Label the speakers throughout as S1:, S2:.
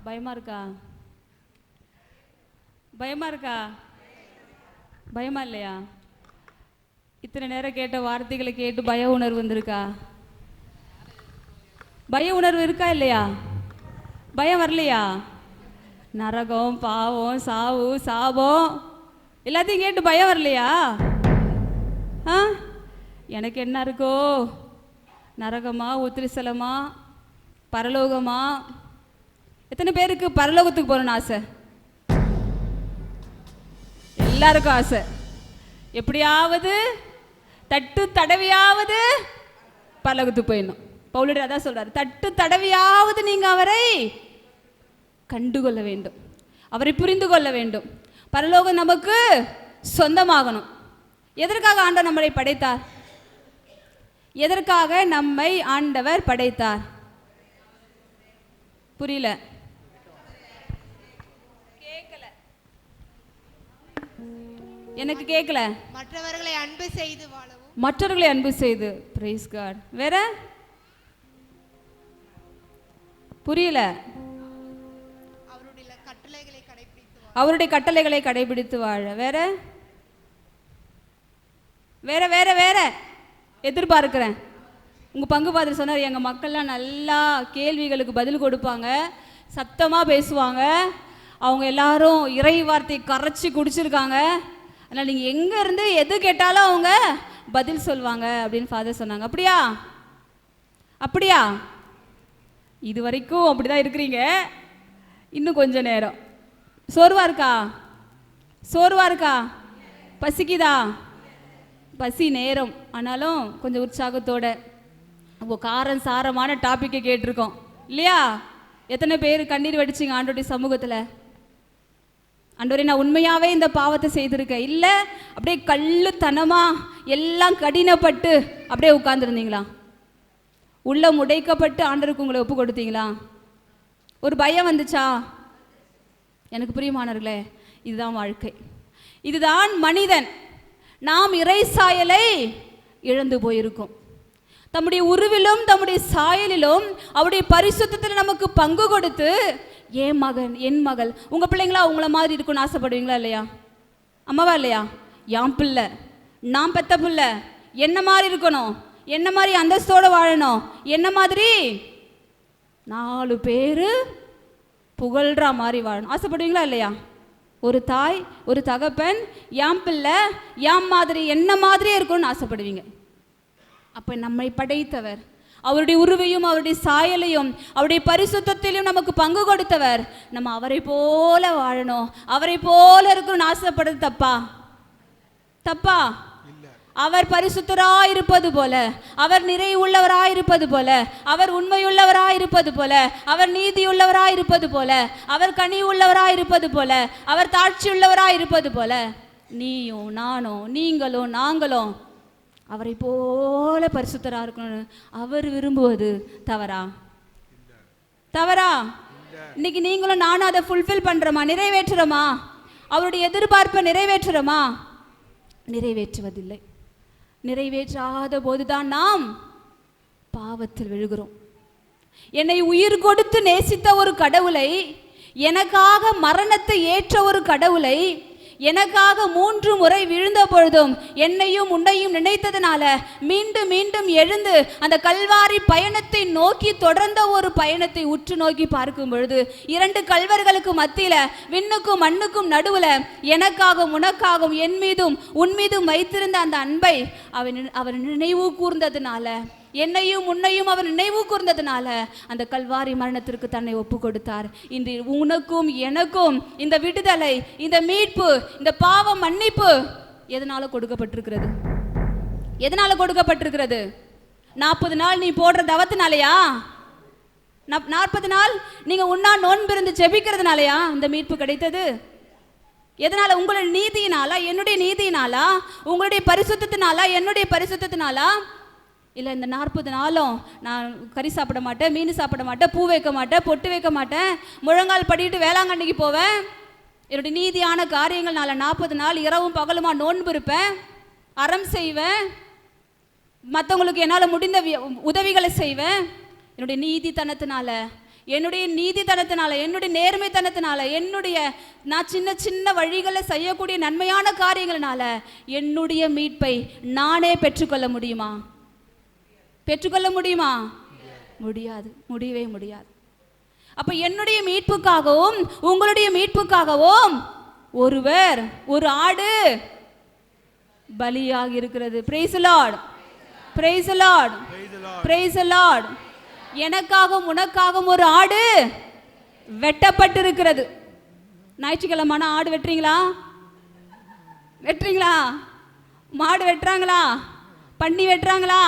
S1: பயமா இருக்கா? பயமா இருக்கா? பயமா இல்லையா? இத்தனை நேரம் கேட்ட வார்த்தைகளை கேட்டு பய உணர்வு வந்திருக்கா? பய உணர்வு இருக்கா இல்லையா? பயம் வரலையா? நரகம், பாவம், சாவு, சாபம் எல்லாத்தையும் கேட்டு பயம் வரலையா? ஆ, எனக்கு என்ன இருக்கோ, நரகமா, உத்திரிசலமா, பரலோகமா? எத்தனை பேருக்கு பரலோகத்துக்கு போகணும்னு ஆசை? எல்லாருக்கும் ஆசை. எப்படியாவது தட்டு தடவியாவது பரலோகத்துக்கு போயிடணும். பவுலர் அதான் சொல்றாரு, தட்டு தடவியாவது நீங்க அவரை கண்டுகொள்ள வேண்டும், அவரை புரிந்து கொள்ள வேண்டும். பரலோகம் நமக்கு சொந்தமாகணும். எதற்காக ஆண்டவர் நம்மை படைத்தார்? எதற்காக நம்மை ஆண்டவர் படைத்தார்? புரியல, கேட்கல, எனக்கு கேட்கல.
S2: மற்றவர்களை அன்பு செய்து வாழவும்.
S1: மற்றவர்களை அன்பு செய்து. Praise God. வேற புரியல. அவருடைய கட்டளைகளை கடைபிடித்து வாழ. வேற வேற வேற வேற எதிர்பார்க்கிறேன். உங்க பங்கு பாத்திர சொன்னார், எங்க மக்கள்லாம் நல்லா கேள்விகளுக்கு பதில் கொடுப்பாங்க, சத்தமா பேசுவாங்க, அவங்க எல்லாரும் இறை வார்த்தை கரைச்சி குடிச்சிருக்காங்க, அதனால் நீங்க எங்க இருந்து எது கேட்டாலும் அவங்க பதில் சொல்லுவாங்க அப்படின்னு ஃபாதர் சொன்னாங்க. அப்படியா? அப்படியா? இது வரைக்கும் அப்படிதான் இருக்கிறீங்க. இன்னும் கொஞ்ச நேரம் சோர்வா இருக்கா? சோர்வா இருக்கா? பசிக்குதா? பசி நேரம் ஆனாலும் கொஞ்சம் உற்சாகத்தோட காரம் சாரமான டாப்பிக்கை கேட்டிருக்கோம் இல்லையா? எத்தனை பேர் கண்ணீர் வடிச்சிங்க ஆண்டோடைய சமூகத்தில்? ஆண்டவரே, நான் உண்மையாவே இந்த பாவத்தை செய்திருக்கேன், இல்லை அப்படியே கள்ளுத்தனமா எல்லாம் கடினப்பட்டு அப்படியே உட்கார்ந்துருந்தீங்களா? உள்ளம் உடைக்கப்பட்டு ஆண்டவருக்கு உங்களை ஒப்பு கொடுத்தீங்களா? ஒரு பயம் வந்துச்சா? எனக்கு பிரியமானவர்களே, இதுதான் வாழ்க்கை, இதுதான் மனிதன். நாம் இறை சாயலை இழந்து போயிருக்கோம். தம்முடைய உருவிலும் தம்முடைய சாயலிலும் அவருடைய பரிசுத்தத்தில் நமக்கு பங்கு கொடுத்து, என் மகன் என் மகள், உங்க பிள்ளைங்களா உங்களை மாதிரி இருக்குன்னு ஆசைப்படுவீங்களா இல்லையா? அம்மாவா இல்லையா? என் பிள்ளை, நான் பெத்த பிள்ளை என்ன மாதிரி இருக்கணும், என்ன மாதிரி அந்தஸ்தோடு வாழணும், என்ன மாதிரி 4 பேர் புகழ்ற மாதிரி வாழணும் ஆசைப்படுவீங்களா இல்லையா? ஒரு தாய் ஒரு தகப்பன் என் பிள்ளை என் மாதிரி என்ன மாதிரியே இருக்கணும்னு ஆசைப்படுவீங்க. அப்போ நம்மை படைத்தவர், அவருடைய உருவையும் அவருடைய சாயலையும் அவருடைய பரிசுத்தத்திலும் நமக்கு பங்கு கொடுத்தவர், நம்ம அவரை போல வாழணும், அவரை போல இருக்கணும்னு ஆசைப்படுறது தப்பா? தப்பா? அவர் பரிசுத்தராயிருப்பது போல, அவர் நிறைவுள்ளவராயிருப்பது போல, அவர் உண்மையுள்ளவராயிருப்பது போல, அவர் நீதியுள்ளவராயிருப்பது போல, அவர் கனி உள்ளவராயிருப்பது போல, அவர் தாட்சியுள்ளவராயிருப்பது போல, நீயும் நானும் நீங்களும் நாங்களும் அவரை போல பரிசுத்தரா இருக்கணும் அவர் விரும்புவது தவறா? தவறா? இன்னைக்கு நீங்களும் நானும் அதை ஃபுல்ஃபில் பண்றோமா? நிறைவேற்றுறோமா? அவருடைய எதிர்பார்ப்பை நிறைவேற்றுறோமா? நிறைவேற்றுவதில்லை. நிறைவேற்றாத போதுதான் நாம் பாவத்தில் விழுகிறோம். என்னை உயிர் கொடுத்து நேசித்த ஒரு கடவுளை, எனக்காக மரணத்தை ஏற்ற ஒரு கடவுளை, எனக்காக 3 முறை விழுந்த பொழுதும் என்னையும் உன்னையும் நினைத்ததுனால மீண்டும் மீண்டும் எழுந்து அந்த கல்வாரி பயணத்தை நோக்கி தொடர்ந்த ஒரு பயணத்தை உற்று நோக்கி பார்க்கும் பொழுது 2 கல்வர்களுக்கு மத்தியில விண்ணுக்கும் மண்ணுக்கும் நடுவுல எனக்காகவும் உனக்காகவும் என் மீதும் உன் மீதும் வைத்திருந்த அந்த அன்பை அவர் நினைவு கூர்ந்ததுனால, என்னையும் உன்னையும் அவர் நினைவு கூர்ந்ததுனால அந்த கல்வாரி மரணத்திற்கு தன்னை ஒப்பு கொடுத்தார். இன்று உனக்கும் எனக்கும் இந்த விடுதலை, இந்த மீட்பு, இந்த பாவ மன்னிப்பு எதனால கொடுக்கப்பட்டிருக்கிறது? எதனால கொடுக்கப்பட்டிருக்கிறது? 40 நாள் நீ போடுற தவத்தினாலயா? 40 நாள் நீங்க உண்ணா நோன்பு இருந்து ஜெபிக்கிறதுனாலயா இந்த மீட்பு கிடைத்தது? எதனால? உங்களுடைய நீதியினாலா? என்னுடைய நீதியினாலா? உங்களுடைய பரிசுத்தத்தினாலா? என்னுடைய பரிசுத்தத்தினாலா? இல்லை, இந்த 40 நாளும் நான் கறி சாப்பிட மாட்டேன், மீன் சாப்பிட மாட்டேன், பூ வைக்க மாட்டேன், பொட்டு வைக்க மாட்டேன், முழங்கால் படிட்டு வேளாங்கண்ணிக்கு போவேன், என்னுடைய நீதியான காரியங்கள்னால 40 நாள் இரவும் பகலுமா நோன்பு இருப்பேன், அறம் செய்வேன், மற்றவங்களுக்கு என்னால் முடிந்த உதவிகளை செய்வேன், என்னுடைய நீதித்தனத்தினால என்னுடைய நீதித்தனத்தினால, என்னுடைய நேர்மைத்தனத்தினால, நான் சின்ன சின்ன வழிகளை செய்யக்கூடிய நன்மையான காரியங்களினால என்னுடைய மீட்பை நானே பெற்றுக்கொள்ள முடியுமா? பெற்றுக்கொள்ள முடியுமா? முடியாது, முடியவே முடியாது. அப்ப என்னுடைய மீட்புக்காகவும் உங்களுடைய மீட்புக்காகவும் ஒரு ஆடு பலியாக இருக்கிறது. Price the lord, praise the lord, praise the Lord. எனக்காகவும் உனக்காகவும் ஒரு ஆடு வெட்டப்பட்டிருக்கிறது. ஞாயிற்றுக்கிழமான ஆடு வெட்டுறீங்களா? வெட்டுறீங்களா? மாடு வெட்டுறாங்களா? பன்னி வெட்டுறாங்களா?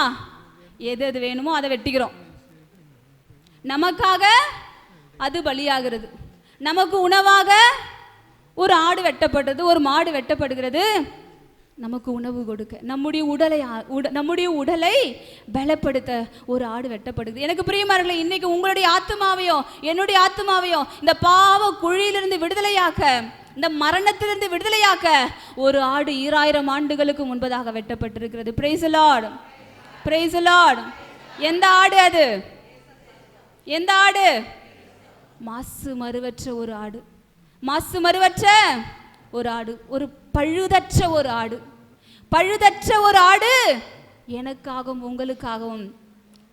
S1: எது எது வேணுமோ அதை வெட்டிக்கிறோம். நமக்காக அது பலியாகிறது. நமக்கு உணவாக ஒரு ஆடு வெட்டப்பட்டது, ஒரு மாடு வெட்டப்படுகிறது. நமக்கு உணவு கொடுக்க, நம்முடைய உடலை பலப்படுத்த ஒரு ஆடு வெட்டப்படுது. எனக்கு பிரியமானவர்களே, இன்னைக்கு உங்களுடைய ஆத்துமாவையும் என்னுடைய ஆத்துமாவையும் இந்த பாவ குழியிலிருந்து விடுதலையாக்க, இந்த மரணத்திலிருந்து விடுதலையாக்க ஒரு ஆடு 2000 ஆண்டுகளுக்கு முன்பதாக வெட்டப்பட்டிருக்கிறது. Praise the lord, praise the lord. எந்த ஆடு அது? எந்த ஆடு? மாசு மறுவற்ற ஒரு ஆடு, மாசு மறுவற்ற ஒரு ஆடு, ஒரு பழுதற்ற ஒரு ஆடு, பழுதற்ற ஒரு ஆடு எனக்காகவும் உங்களுக்காகவும்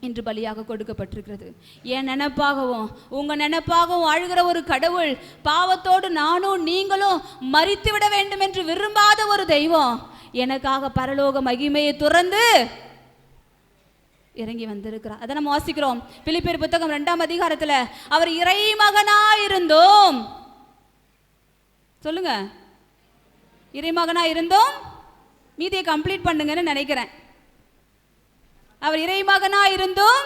S1: இன்று பலியாக கொடுக்கப்பட்டிருக்கிறது. என் நினைப்பாகவும் உங்க நினைப்பாகவும் அழுகிற ஒரு கடவுள், பாவத்தோடு நானும் நீங்களும் மரித்து விட வேண்டும் என்று விரும்பாத ஒரு தெய்வம் எனக்காக பரலோக மகிமையை துறந்து இறங்கி வந்திருக்கிறார். அதை நம்ம வாசிக்கிறோம். பிலிப்பியர் புத்தகம் 2ஆம் அதிகாரத்துல அவர் இறைமகனாயிருந்தோம், சொல்லுங்க, இறைமகனா இருந்தோம். மீதியை கம்ப்ளீட் பண்ணுங்கன்னு நினைக்கிறேன். அவர் இறைமகனா இருந்தோம்,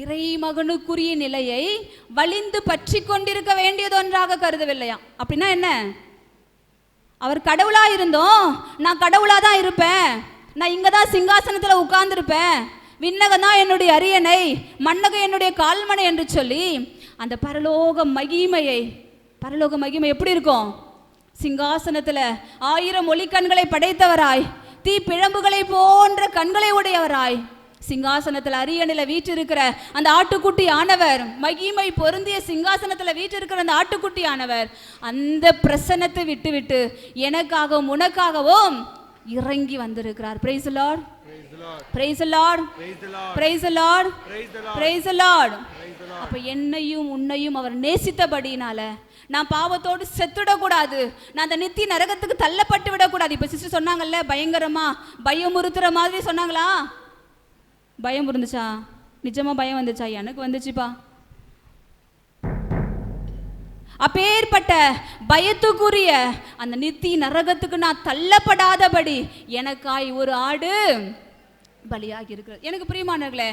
S1: இறைமகனுக்குரிய நிலையை வலிந்து பற்றி கொண்டிருக்க வேண்டியது ஒன்றாக கருதவில்லையா? அப்படின்னா என்ன? அவர் கடவுளா இருந்தோம், நான் கடவுளா தான் இருப்பேன், நான் இங்க தான் சிங்காசனத்துல உட்கார்ந்துருப்பேன், விண்ணகம் தான் என்னுடைய அரியணை, மண்ணகம் என்னுடைய கால்மனை என்று சொல்லி அந்த பரலோக மகிமை எப்படி இருக்கும்? சிங்காசனத்துல 1000 ஒளிக்கண்களை படைத்தவராய், தீ பிழம்புகளை போன்ற கண்களை உடையவராய், சிங்காசனத்துல அரியணையில வீற்றிருக்கிற அந்த ஆட்டுக்குட்டி ஆனவர், மகிமை பொருந்திய சிங்காசனத்துல வீற்றிருக்கிற அந்த ஆட்டுக்குட்டி ஆனவர் அந்த பிரசன்னத்தை விட்டு எனக்காகவும் உனக்காகவும் இறங்கி வந்திருக்கிறார். Price the lord, praise the lord, praise the lord, praise the Lord. அப்ப என்னையும் உன்னையும் அவர் நேசித்தபடினால நான் பாவத்தோடு செத்துடக்கூடாது, நான் அந்த நித்திய நரகத்துக்கு தள்ளப்பட்டு விடக்கூடாது. இப்ப சிஸ்டர் சொன்னாங்கல்ல, பயங்கரமா பயமுறுத்துற மாதிரி சொன்னாங்களா? பயம் இருந்துச்சா? நிஜமா பயம் வந்துச்சா? எனக்கு வந்துச்சுப்பா. அப்பேற்பட்ட பயத்துக்குரிய அந்த நித்திய நரகத்துக்கு நான் தள்ளப்படாதபடி எனக்காய் ஒரு ஆடு பலியாகி இருக்கிறது. எனக்கு பிரியமானவர்களே,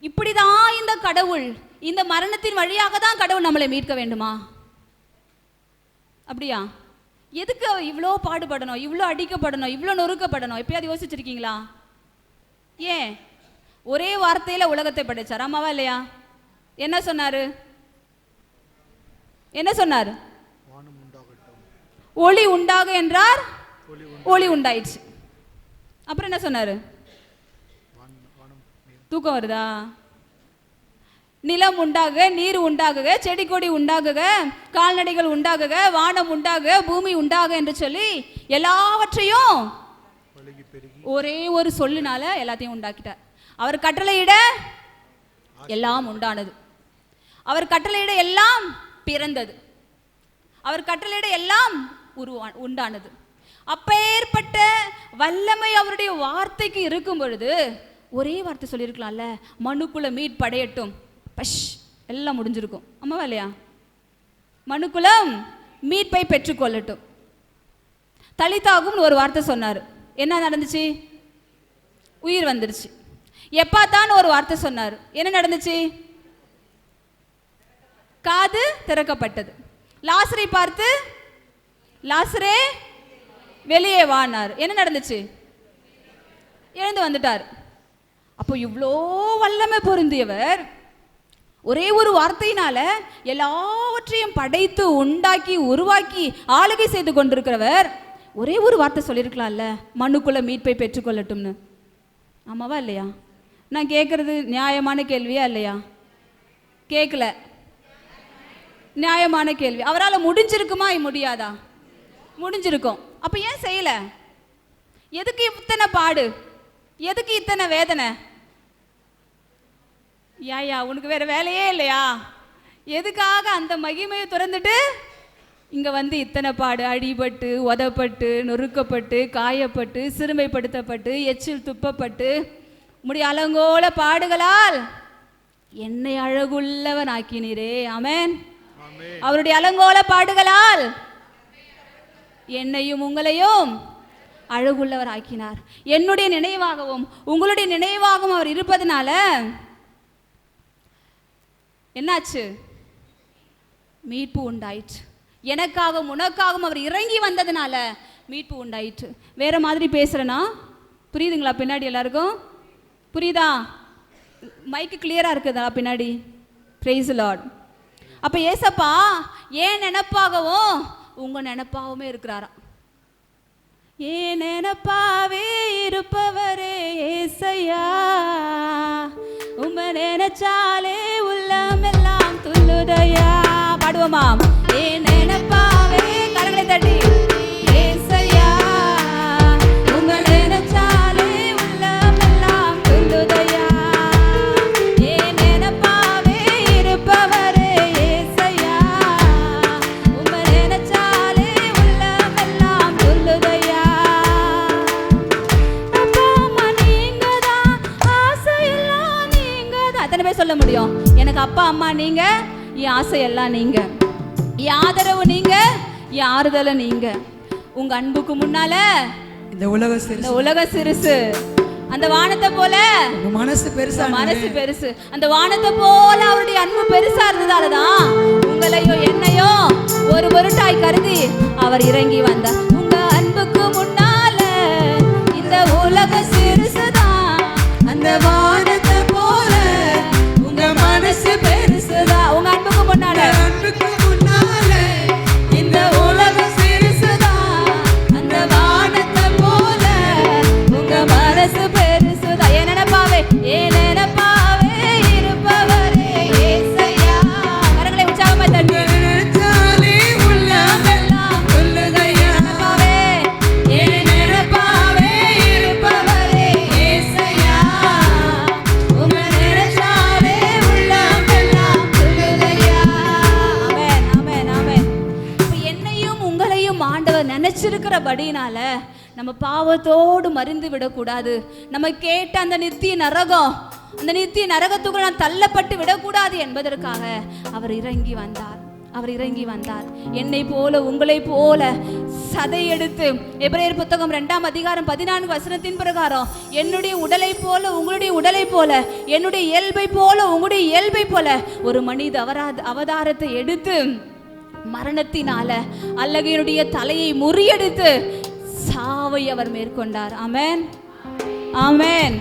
S1: இப்படிதான் இந்த கடவுள், இந்த மரணத்தின் வழியாக தான் கடவுள் நம்மளை மீட்க வேண்டுமா? அப்படியா? எதுக்கு இவ்வளோ பாடுபடணும், இவ்வளோ அடிக்கப்படணும், இவ்வளோ நொறுக்கப்படணும்? எப்பயாவது யோசிச்சிருக்கீங்களா? ஏன் ஒரே வார்த்தையில உலகத்தை படைச்சார், ஆமாவா இல்லையா? என்ன சொன்னாரு? என்ன சொன்னார்? ஒளி உண்டாக என்றார், ஒளி உண்டாயிடுச்சு. அப்புறம் என்ன சொன்னாரு? தூக்கம் வருதா? நிலம் உண்டாகுக, நீர் உண்டாகுக, செடி கொடி உண்டாகுக, கால்நடைகள் உண்டாகுக, வானம் உண்டாகுக, பூமி உண்டாக என்று சொல்லி எல்லாவற்றையும் ஒரே ஒரு சொல்லினால எல்லாத்தையும் உண்டாக்கிட்டார். அவர் கட்டளையிட எல்லாம் உண்டானது, அவர் கட்டளையிட எல்லாம் பிறந்தது, அவர் கட்டளையிட எல்லாம் உண்டானது. அப்பேற்பட்ட வல்லமை அவருடைய வார்த்தைக்கு இருக்கும் பொழுது ஒரே வார்த்தை சொல்லியிருக்கலாம்ல, மனுக்குல மீட் படையட்டும், பஷ், எல்லாம் முடிஞ்சிருக்கும். ஆமாவா இல்லையா? மனுக்குலம் மீட்பை பெற்றுக்கொள்ளட்டும். தலித்தாகும் ஒரு வார்த்தை சொன்னார். என்ன நடந்துச்சு? உயிர் வந்துருச்சு. எப்பாத்தான் ஒரு வார்த்தை சொன்னார். என்ன நடந்துச்சு? காது திறக்கப்பட்டது. லாசரை பார்த்து, லாசரே வெளியே வானார். என்ன நடந்துச்சு? எழுந்து வந்துட்டார். அப்போ இவ்வளோ வல்லமை பொருந்தியவர் ஒரே ஒரு வார்த்தையினால எல்லாவற்றையும் படைத்து உண்டாக்கி உருவாக்கி ஆளுகை செய்து கொண்டிருக்கிறவர் ஒரே ஒரு வார்த்தை சொல்லியிருக்கலாம்ல, மனுக்குள்ள மீட்பை பெற்றுக்கொள்ளட்டும்னு. ஆமாவா இல்லையா? நான் கேட்குறது நியாயமான கேள்வியா இல்லையா? கேட்கல. நியாயமான கேள்வி. அவரால் முடிஞ்சிருக்குமா முடியாதா? முடிஞ்சிருக்கும். அப்போ ஏன் செய்யலை? எதுக்கு இத்தனை பாடு? எதுக்கு இத்தனை வேதனை? ஏயா உனக்கு வேற வேலையே இல்லையா? எதுக்காக அந்த மகிமையை திறந்துட்டு இங்கே வந்து இத்தனை பாடு? அடிபட்டு, உதப்பட்டு, நொறுக்கப்பட்டு, காயப்பட்டு, சிறுமைப்படுத்தப்பட்டு, எச்சில் துப்பப்பட்டு, முடி அலங்கோல பாடுகளால் என்னை அழகுள்ளவன் ஆக்கினீரே. ஆமென். அவருடைய அலங்கோல பாடுகளால் என்னையும் உங்களையும் அழகுள்ளவர் ஆக்கினார். என்னுடைய நினைவாகவும் உங்களுடைய நினைவாகவும் அவர் இருப்பதனால என்னாச்சு? மீட்பு உண்டாயிற்று. எனக்காகவும் உனக்காகவும் அவர் இறங்கி வந்ததுனால மீட்பு உண்டாயிற்று. வேற மாதிரி பேசுறேன்னா புரியுதுங்களா? பின்னாடி எல்லாருக்கும் புரியுதா? மைக்கு கிளியரா இருக்குதா பின்னாடி? Price the Lord. அப்ப ஏசப்பா ஏன் நினைப்பாகவும் உங்க நினைப்பாகவுமே இருக்கிறாராம். ஏன் நினைப்பாவே இருப்பவரே ஏசையா, உம்ம நினைச்சாலே உள்ளமெல்லாம் துள்ளுதையா. பாடுவோமா? ஏன் நினைப்பாவே, கரங்களை தட்டி, ஏசையா உம்ம நினைச்சாலே உள்ளமெல்லாம் துள்ளுதையா. ஏன் நினைப்பாவே இருப்பவரே ஏசையா, உம்ம நினைச்சாலே உள்ளமெல்லாம் துள்ளுதையா. அப்பா அம்மா நீங்க தான், ஆசையெல்லாம் நீங்க தான். எத்தனை பேர் சொல்ல முடியும்? எனக்கு அப்பா அம்மா நீங்க, என் ஆசையெல்லாம் நீங்க, என் ஆதரவு நீங்க, என் ஆறுதல நீங்க. உங்க அன்புக்கு முன்னால இந்த உலக சிறுசு. அந்த வானத்தை போல உங்க மனசு பெருசா, மனசு பெருசு. அந்த வானத்தை போல அவருடைய அன்பு பெருசா இருந்ததாலதான் உங்களையும் என்னையும் ஒரு பொருட்டாய் கருதி அவர் இறங்கி வந்தார். உங்க அன்புக்கு முன்னால இந்த உலக சிறுசுதான், அந்த வானத்தை போல உங்க மனசு பெருசுதான். உங்க அன்புக்கு முன்னால இந்த உலக சிறுசுதான், அந்த வானத்தை போல உங்க மனசு பெருசுதான். ஏன் நினைப்பாவே, ஏன் நினைப்பாவே இருப்பவரே ஏசையா. கரங்களை உற்சாகமா தட்டி, உள்ளமெல்லாம் துள்ளுதையா. நினைப்பாவே, ஏன் நினைப்பாவே இருப்பவரே ஏசையா, உம்மை நினைச்சாலே உள்ளமெல்லாம் துள்ளுதையா. ஆமென், ஆமென், ஆமென். இப்ப என்னையும் உங்களையும் ஆண்டவர் நினைச்சிருக்கிறபடினால நம்ம பாவத்தோடு மறிந்து விடக்கூடாது. நம்ம கேட்ட அந்த நித்திய நரகம், அந்த நித்திய நரகத்துக்குள் நான் தள்ளப்பட்டு விடக்கூடாது என்பதற்காக அவர் இறங்கி வந்தார். அவர் இறங்கி வந்தார். என்னை போல உங்களை போல சதை எடுத்து, எபிரேயர் புத்தகம் 2ஆம் அதிகாரம் 14 வசனத்தின் பிரகாரம், என்னுடைய உடலை போல உங்களுடைய உடலை போல, என்னுடைய இயல்பை போல உங்களுடைய இயல்பை போல ஒரு மனித அவதாரத்தை எடுத்து மரணத்தினால அல்லகையினுடைய தலையை முறியடித்து சாவை அவர் மேற்கொண்டார். ஆமென், ஆமென்,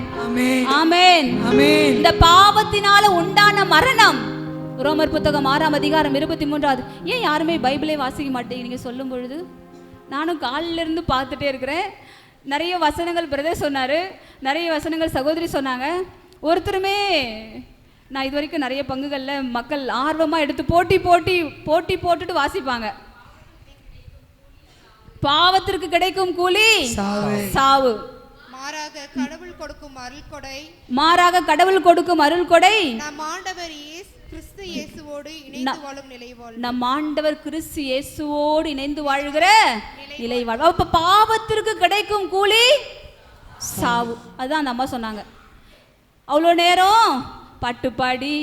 S1: ஆமென், ஆமென். இந்த பாவத்தினால உண்டான மரணம், ரோமர் புத்தகம் 6ஆம் அதிகாரம் 23. ஏன் யாருமே பைபிளே வாசிக்க மாட்டேங்க? நீங்க சொல்லும் பொழுது நானும் காலில இருந்து பார்த்துட்டே இருக்கிறேன். நிறைய வசனங்கள் பிரதர் சொன்னாரு, நிறைய வசனங்கள் சகோதரி சொன்னாங்க. ஒருத்தருமே நான் இது வரைக்கும் நிறைய பங்குகளில் மக்கள் ஆர்வமாக எடுத்து போட்டுட்டு வாசிப்பாங்க. பாவத்திற்கு கிடைக்கும் கூலி சாவு, மாறாக கடவுள் கொடுக்கும் அருள் கொடை நம் ஆண்டவர் கிறிஸ்து இயேசுவோடு இணைந்து வாழ்கிற நிலை வாழ்வு. அப்ப பாவத்திற்கு கிடைக்கும் கூலி சாவு. அதுதான் அந்த அம்மா சொன்னாங்க. அவ்வளோ நேரம் பாட்டு பாடி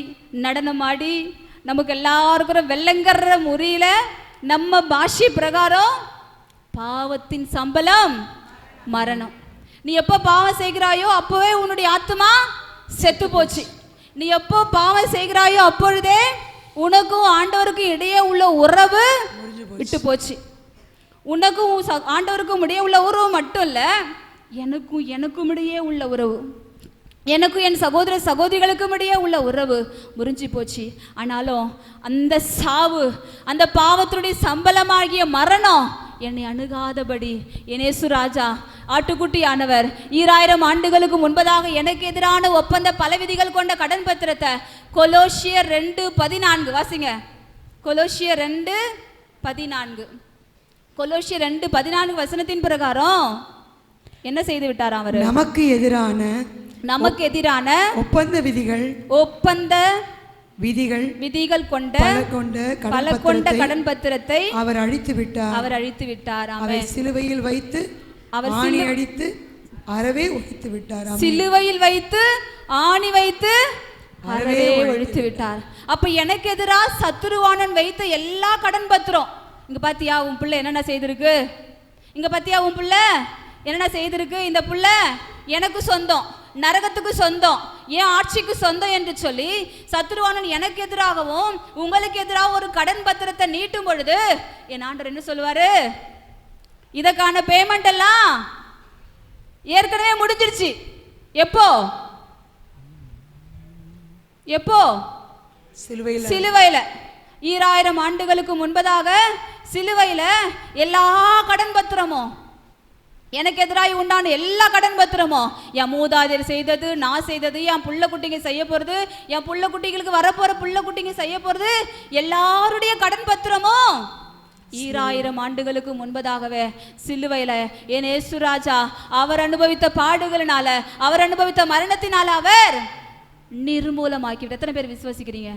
S1: நடனமாடி நமக்கு எல்லாருக்கும் வெள்ளங்கற முறையில நம்ம பாஷை பிரகாரம் பாவத்தின் சம்பளம் மரணம். நீ எப்போ பாவம் செய்கிறாயோ அப்போவே உன்னுடைய ஆத்மா செத்து போச்சு. நீ எப்போ பாவம் செய்கிறாயோ அப்பொழுதே உனக்கும் ஆண்டவருக்கும் இடையே உள்ள உறவு விட்டு போச்சு. உனக்கும் ஆண்டவருக்கும் இடையே உள்ள உறவு மட்டும் இல்லை, எனக்கும் இடையே உள்ள உறவு, எனக்கும் என் சகோதர சகோதரிகளுக்கும் இடையே உள்ள உறவு முறிஞ்சு போச்சு. ஆனாலும் அந்த சாவு, அந்த பாவத்தினுடைய சம்பளமாகிய மரணம் என்னை அணுகாதபடி என் இயேசு ராஜா ஆட்டுக்குட்டியானவர் 2000 ஆண்டுகளுக்கு முன்பதாக எனக்கு எதிரான ஒப்பந்த பல விதிகள் கொண்ட கடன் பத்திரத்தை கொலோசியர் 2:14 வாசிங்க. கொலோசியர் 2:14 கொலோசியர் 2:14 வசனத்தின் பிரகாரம் என்ன செய்து விட்டார்? அவர் நமக்கு எதிரான ஒப்பந்த விதிகள் கொண்ட பல கொண்ட கடன் பத்திரத்தை அவர் அழித்து விட்டார். அவர் சிலுவையில் வைத்து ஆணி அடித்து அறவே ஒழித்து விட்டார். சிலுவையில் வைத்து ஆணி வைத்து அறவே ஒழித்து விட்டார். அப்ப எனக்கு எதிராக சத்துருவானன் வைத்த எல்லா கடன் பத்திரம், இங்க பாத்தியா உன் பிள்ளை என்னென்ன செய்திருக்கு, இங்க பாத்தியா உன் பிள்ளை என்னென்ன செய்திருக்கு, இந்த பிள்ளை எனக்கு சொந்தம், நரகத்துக்கு சொந்தம், ஏன் ஆட்சிக்கு சொந்தம் என்று சொல்லி சத்துருவானன் எனக்கு எதிராகவும் உங்களுக்கு எதிராக ஒரு கடன் பத்திரத்தை நீட்டும் பொழுது என் ஆண்டவர் என்ன சொல்லுவாரு? இதற்கான பேமெண்ட் எல்லாம் ஏற்கனவே முடிஞ்சிருச்சு. எப்போ சிலுவையில 2000 ஆண்டுகளுக்கு முன்பதாக சிலுவையில எல்லா கடன் பத்திரமும், எனக்கு எதிராக உண்டான எல்லா கடன் பத்திரமும், என் மூதாதையர் செய்தது, நான் செய்தது, என் புள்ள குட்டிங்க செய்ய போறது, என் புள்ள குட்டிகளுக்கு வரப்போற புள்ள குட்டிங்க செய்ய போறது, எல்லாருடைய கடன் பத்திரமும் 2000 ஆண்டுகளுக்கு முன்பதாகவே சிலுவையில என் இயேசு ராஜா அவர் அனுபவித்த பாடுகளினால, அவர் அனுபவித்த மரணத்தினால அவர் நிர்மூலமாக்கி விட்டார். எத்தனை பேர் விசுவாசிக்கிறீங்க?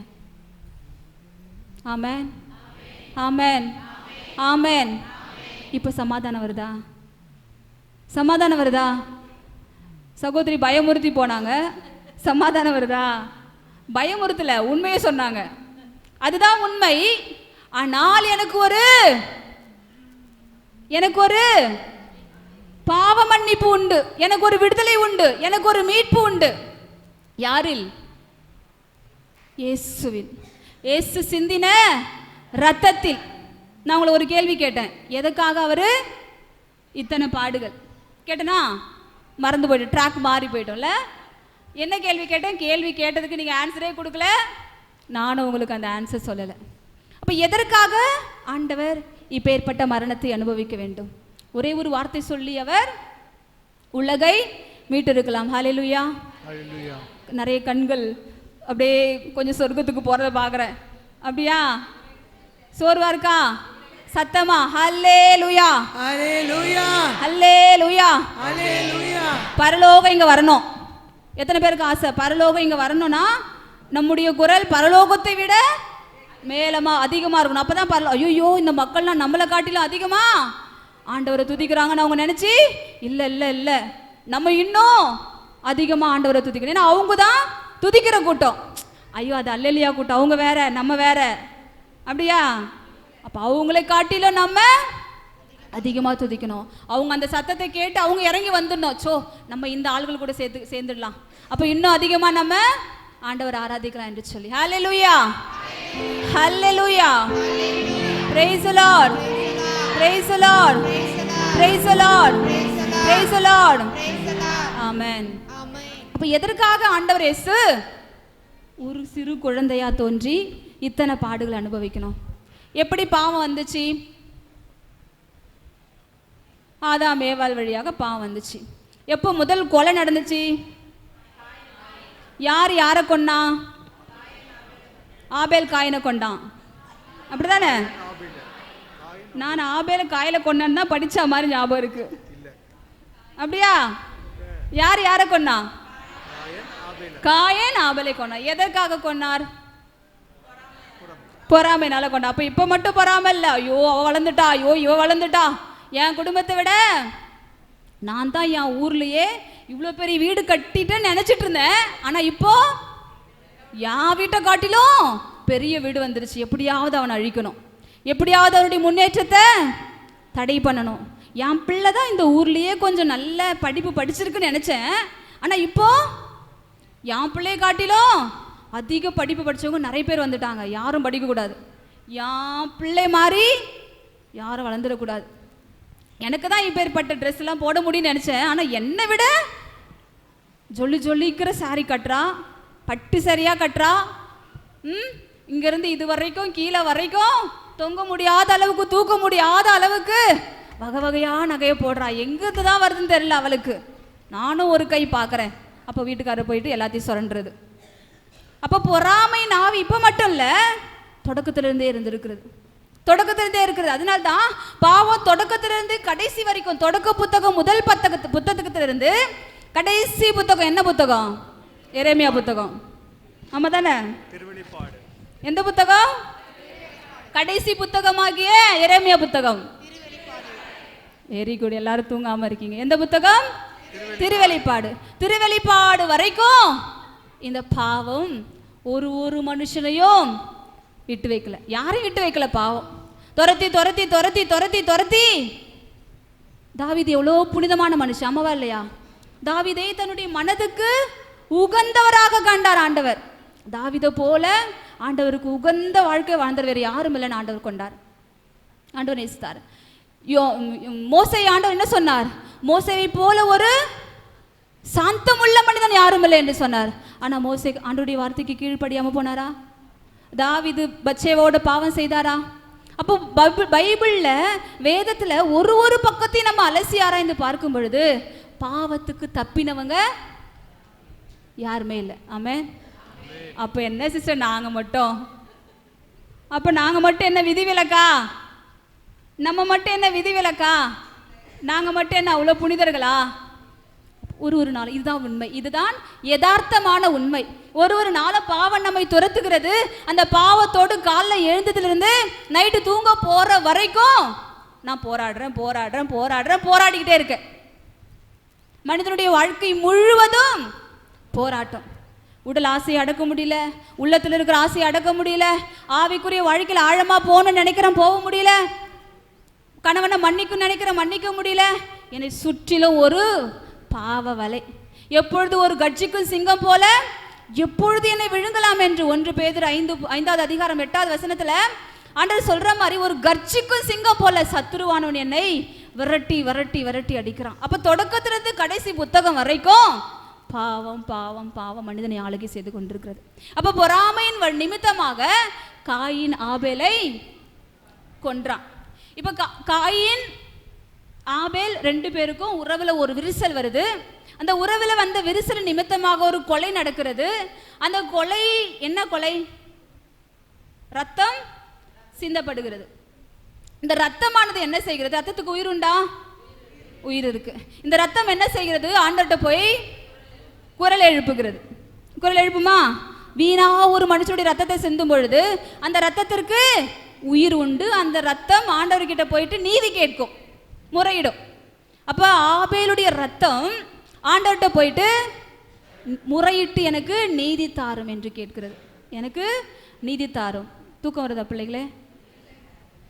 S1: ஆமென், ஆமென், ஆமென். இப்ப சமாதானம் வருதா? சமாதானம் வருதா? சகோதரி பயமுறுத்தி போனாங்க, சமாதானம் வருதா? பயமுறுத்தல, உண்மையை சொன்னாங்க, அதுதான் உண்மை. ஆனால் எனக்கு ஒரு பாவ மன்னிப்பு உண்டு, எனக்கு ஒரு விடுதலை உண்டு, எனக்கு ஒரு மீட்பு உண்டு. யாரில்? இயேசுவில், இயேசு சிந்தின ரத்தத்தில். நான் உங்களை ஒரு கேள்வி கேட்டேன், எதுக்காக அவரு இத்தனை பாடுகள் கேட்டனா? மறந்து போயிட்டு ட்ராக் மாறி போயிட்டோம்ல. என்ன கேள்வி கேட்டேன்? கேள்வி கேட்டதுக்கு நீங்க ஆன்சரே கொடுக்கல, நானும் உங்களுக்கு அந்த ஆன்சர் சொல்லலை. அப்ப எதற்காக ஆண்டவர் இப்பேற்பட்ட மரணத்தை அனுபவிக்க வேண்டும்? ஒரே ஒரு வார்த்தை சொல்லி அவர் உலகை மீட்டிருக்கலாம். ஹல்லேலூயா. நிறைய கண்கள் அப்படியே கொஞ்சம் சொர்க்கத்துக்கு போறத பாக்குறேன். அப்படியா? சோர்வா இருக்கா? சத்தமா ஹல்லேலூயா, ஹல்லேலூயா, ஹல்லேலூயா, ஹல்லேலூயா. பரலோகம் இங்க வரணும். எத்தனை பேருக்கு ஆசை பரலோகம் இங்க வரணும்னா நம்முடைய குரல் பரலோகத்தை விட மேலமா அதிகமா இருக்கணும். அப்பதான் ஐயோ இந்த மக்கள்லாம் நம்மளை காட்டிலும் அதிகமா ஆண்டவரை துதிக்கிறாங்கன்னு அவங்க நினைச்சு இல்ல இல்ல இல்ல நம்ம இன்னும் அதிகமா ஆண்டவரை துதிக்கணும். ஏன்னா அவங்க தான் துதிக்கிற கூட்டம். ஐயோ அது அல்லேலியா கூட்டம், அவங்க வேற நம்ம வேற. அப்படியா? அப்ப அவங்களை காட்டிலும் நம்ம அதிகமா துதிக்கணும். அவங்க அந்த சத்தத்தை கேட்டு அவங்க இறங்கி வந்துடணும். சோ நம்ம இந்த ஆள்கள் கூட சேர்ந்துடலாம், அப்ப இன்னும் அதிகமா நம்ம ஆண்டவர் ஆராதிக்கலாம் என்று சொல்லி. ஹல்லேலூயா, ஹல்லேலூயா, praise the Lord, praise the Lord, praise the Lord, praise the Lord, ஆமென். அப்ப எதற்காக ஆண்டவர் இயேசு ஒரு சிறு குழந்தையா தோன்றி இத்தனை பாடுகள் அனுபவிக்கணும்? எப்படி பாவம் வந்துச்சு? ஆதாம் ஏவாள் வழியாக பாவம் வந்துச்சு. எப்போ முதல் கொலை நடந்துச்சு? யார் யாரை கொன்னா? ஆபேல் காயினை கொண்டான். அப்படிதானே? நான் ஆபேல காயில கொண்டான்னு தான் படிச்ச மாதிரி ஞாபகம் இருக்கு. அப்படியா? யார் யாரை கொன்னா? காயன் ஆபேலை கொன்னார். எதற்காக கொன்னார்? பொறாமைனால கொண்டா. அப்ப இப்ப மட்டும் பொறாமை இல்ல, ஐயோ அவ வளர்ந்துட்டா, ஐயோ இவ வளர்ந்துட்டா, என் குடும்பத்தை விட நான் தான் என் ஊர்லயே இவ்வளவு பெரிய வீடு கட்டிட்டேன்னு நினைச்சிட்டு இருந்தேன். ஆனா இப்போ என் வீட்டை காட்டிலும் பெரிய வீடு வந்துருச்சு. எப்படியாவது அவனை அழிக்கணும், எப்படியாவது அவனுடைய முன்னேற்றத்தை தடை பண்ணணும். என் பிள்ளை தான் இந்த ஊர்லயே கொஞ்சம் நல்ல படிப்பு படிச்சிருக்குன்னு நினைச்சேன். ஆனா இப்போ என் பிள்ளையை காட்டிலும் அதிக படிப்பு படித்தவங்க நிறைய பேர் வந்துட்டாங்க. யாரும் படிக்கக்கூடாது, என் பிள்ளை மாதிரி யாரும் வளர்ந்துடக்கூடாது. எனக்கு தான் இப்பேற்பட்ட ட்ரெஸ் எல்லாம் போட முடியும்னு நினச்சேன். ஆனால் என்னை விட ஜொல்லிக்கிற சாரி கட்டுறா, பட்டு சரியாக கட்டுறா. இங்கேருந்து இது வரைக்கும் கீழே வரைக்கும் தொங்க முடியாத அளவுக்கு, தூக்க முடியாத அளவுக்கு வகை வகையாக நகையை போடுறா. எங்கிருந்து தான் வருதுன்னு தெரியல அவளுக்கு. நானும் ஒரு கை பார்க்குறேன். அப்போ வீட்டுக்காரர் போயிட்டு எல்லாத்தையும் சுரண்டுறது. அப்போ பொறாமை நாவி இப்போ மட்டும் இல்லை, தொடக்கத்திலிருந்தே இருந்திருக்கிறது. தொடக்கத்திலிருந்தே இருக்கிறது. அதனால தான் பாவம் தொடக்கத்திலிருந்து கடைசி வரைக்கும், தொடக்க புத்தகம் முதல் புத்தகத்திலிருந்து கடைசி புத்தகம் என்ன புத்தகம்? எரேமியா புத்தகம். ஆமா தானே? எந்த புத்தகம்? கடைசி புத்தகமாகிய எரேமியா புத்தகம். வெரி குட், எல்லாரும் தூங்காம இருக்கீங்க. எந்த புத்தகம்? திருவெளிப்பாடு. திருவெளிப்பாடு வரைக்கும் இந்த பாவம் ஒரு மனுஷனையும் விட்டு வைக்கல. யாரையும் விட்டு வைக்கல. பாவம் துரத்தி துரத்தி துரத்தி துரத்தி துரத்தி. தாவீது எவ்வளோ புனிதமான மனுஷன், அம்மாவா இல்லையா? தாவீதை தன்னுடைய மனதுக்கு உகந்தவராக கண்டார் ஆண்டவர். தாவீதை போல ஆண்டவருக்கு உகந்த வாழ்க்கை வாழ்ந்தவர் வேறு யாரும் இல்லைன்னு ஆண்டவர் கொண்டார். ஆண்டவர் நேசித்தார். மோசே ஆண்டவர் என்ன சொன்னார்? மோசேவை போல ஒரு சாந்தமுள்ள மனிதன் யாரும் இல்லை என்று சொன்னார். ஆனா மோசே ஆண்டவருடைய வார்த்தைக்கு கீழ்ப்படியாம போனாரா? தாவீது பத்சேபாவோட பாவம் செய்தாரா? அப்போ பைபிள்ல வேதத்துல ஒரு பக்கத்தையும் நம்ம அலசி ஆராய்ந்து பார்க்கும் பொழுது பாவத்துக்கு தப்பினவங்க யாருமே இல்லை. ஆமென். அப்ப என்ன சிஸ்டர், நாங்க மட்டும் என்ன விதிவிலக்கா? நம்ம மட்டும் என்ன விதிவிலக்கா? நாங்க மட்டும் என்ன அவ்வளோ புனிதர்களா? ஒரு நாள் இதுதான் உண்மை, இதுதான் யதார்த்தமான உண்மை. ஒரு நாள பாவம் நம்மை துரத்துகிறது. அந்த பாவத்தோடு காலைல எழுந்ததுலேருந்து நைட்டு தூங்க போற வரைக்கும் நான் போராடிக்கிட்டே இருக்கேன். மனிதனுடைய வாழ்க்கை முழுவதும் போராட்டம். உடல் ஆசையை அடக்க முடியல, உள்ளத்தில் இருக்கிற ஆசையை அடக்க முடியல, ஆவிக்குரிய வாழ்க்கையில் ஆழமா போகணும்னு நினைக்கிறேன், போக முடியல, கணவனை மன்னிக்க முடியல. என்னை சுற்றிலும் ஒரு பாவ வலை. எப்பொழுது ஒரு கட்சிக்கும் சிங்கம் போல எப்பொழுது என்னை விழுங்கலாம் என்று 1 பேதுரு 5வது அதிகாரம் 8வது வசனத்துல ஆண்டவர் சொல்ற மாதிரி ஒரு கர்ஜிக்கும் சிங்கம் போல சத்துருவானவன் என்னை விரட்டி விரட்டி விரட்டி அடிக்கிறான். அப்ப தொடக்கத்திலிருந்து கடைசி புத்தகம் வரைக்கும் பாவம் பாவம் பாவம் மனிதனை ஆளுகை செய்து கொண்டிருக்கிறது. அப்ப பொறாமையின் நிமித்தமாக காயின் ஆபேலை கொன்றான். இப்ப காயின் ஆபேல் 2 பேருக்கும் உறவுல ஒரு விரிசல் வருது. அந்த உறவுல வந்த விரிசல் நிமித்தமாக ஒரு கொலை நடக்கிறது. அந்த கொலை என்ன கொலை? ரத்தம் சிந்தப்படுகிறது. இந்த ரத்தமானது என்ன செய்கிறது? ரத்தத்துக்கு உயிர் உண்டா? உயிர் இருக்கு. இந்த ரத்தம் என்ன செய்கிறது? ஆண்டவர்கிட்ட போய் குரல் எழுப்புகிறது. குரல் எழுப்புமா? வீணா ஒரு மனுஷனுடைய ரத்தத்தை சிந்தும் பொழுது அந்த ரத்தத்திற்கு உயிர் உண்டு. அந்த ரத்தம் ஆண்டவர்கிட்ட போயிட்டு நீதி கேட்கும், முறையிடும். அப்ப ஆபேலுடைய ரத்தம் ஆண்டவர்கிட்ட போயிட்டு முறையிட்டு எனக்கு நீதி தாரும் என்று கேட்கிறது. எனக்கு நீதி தாரும். தூக்கம் வருதா பிள்ளைகளே?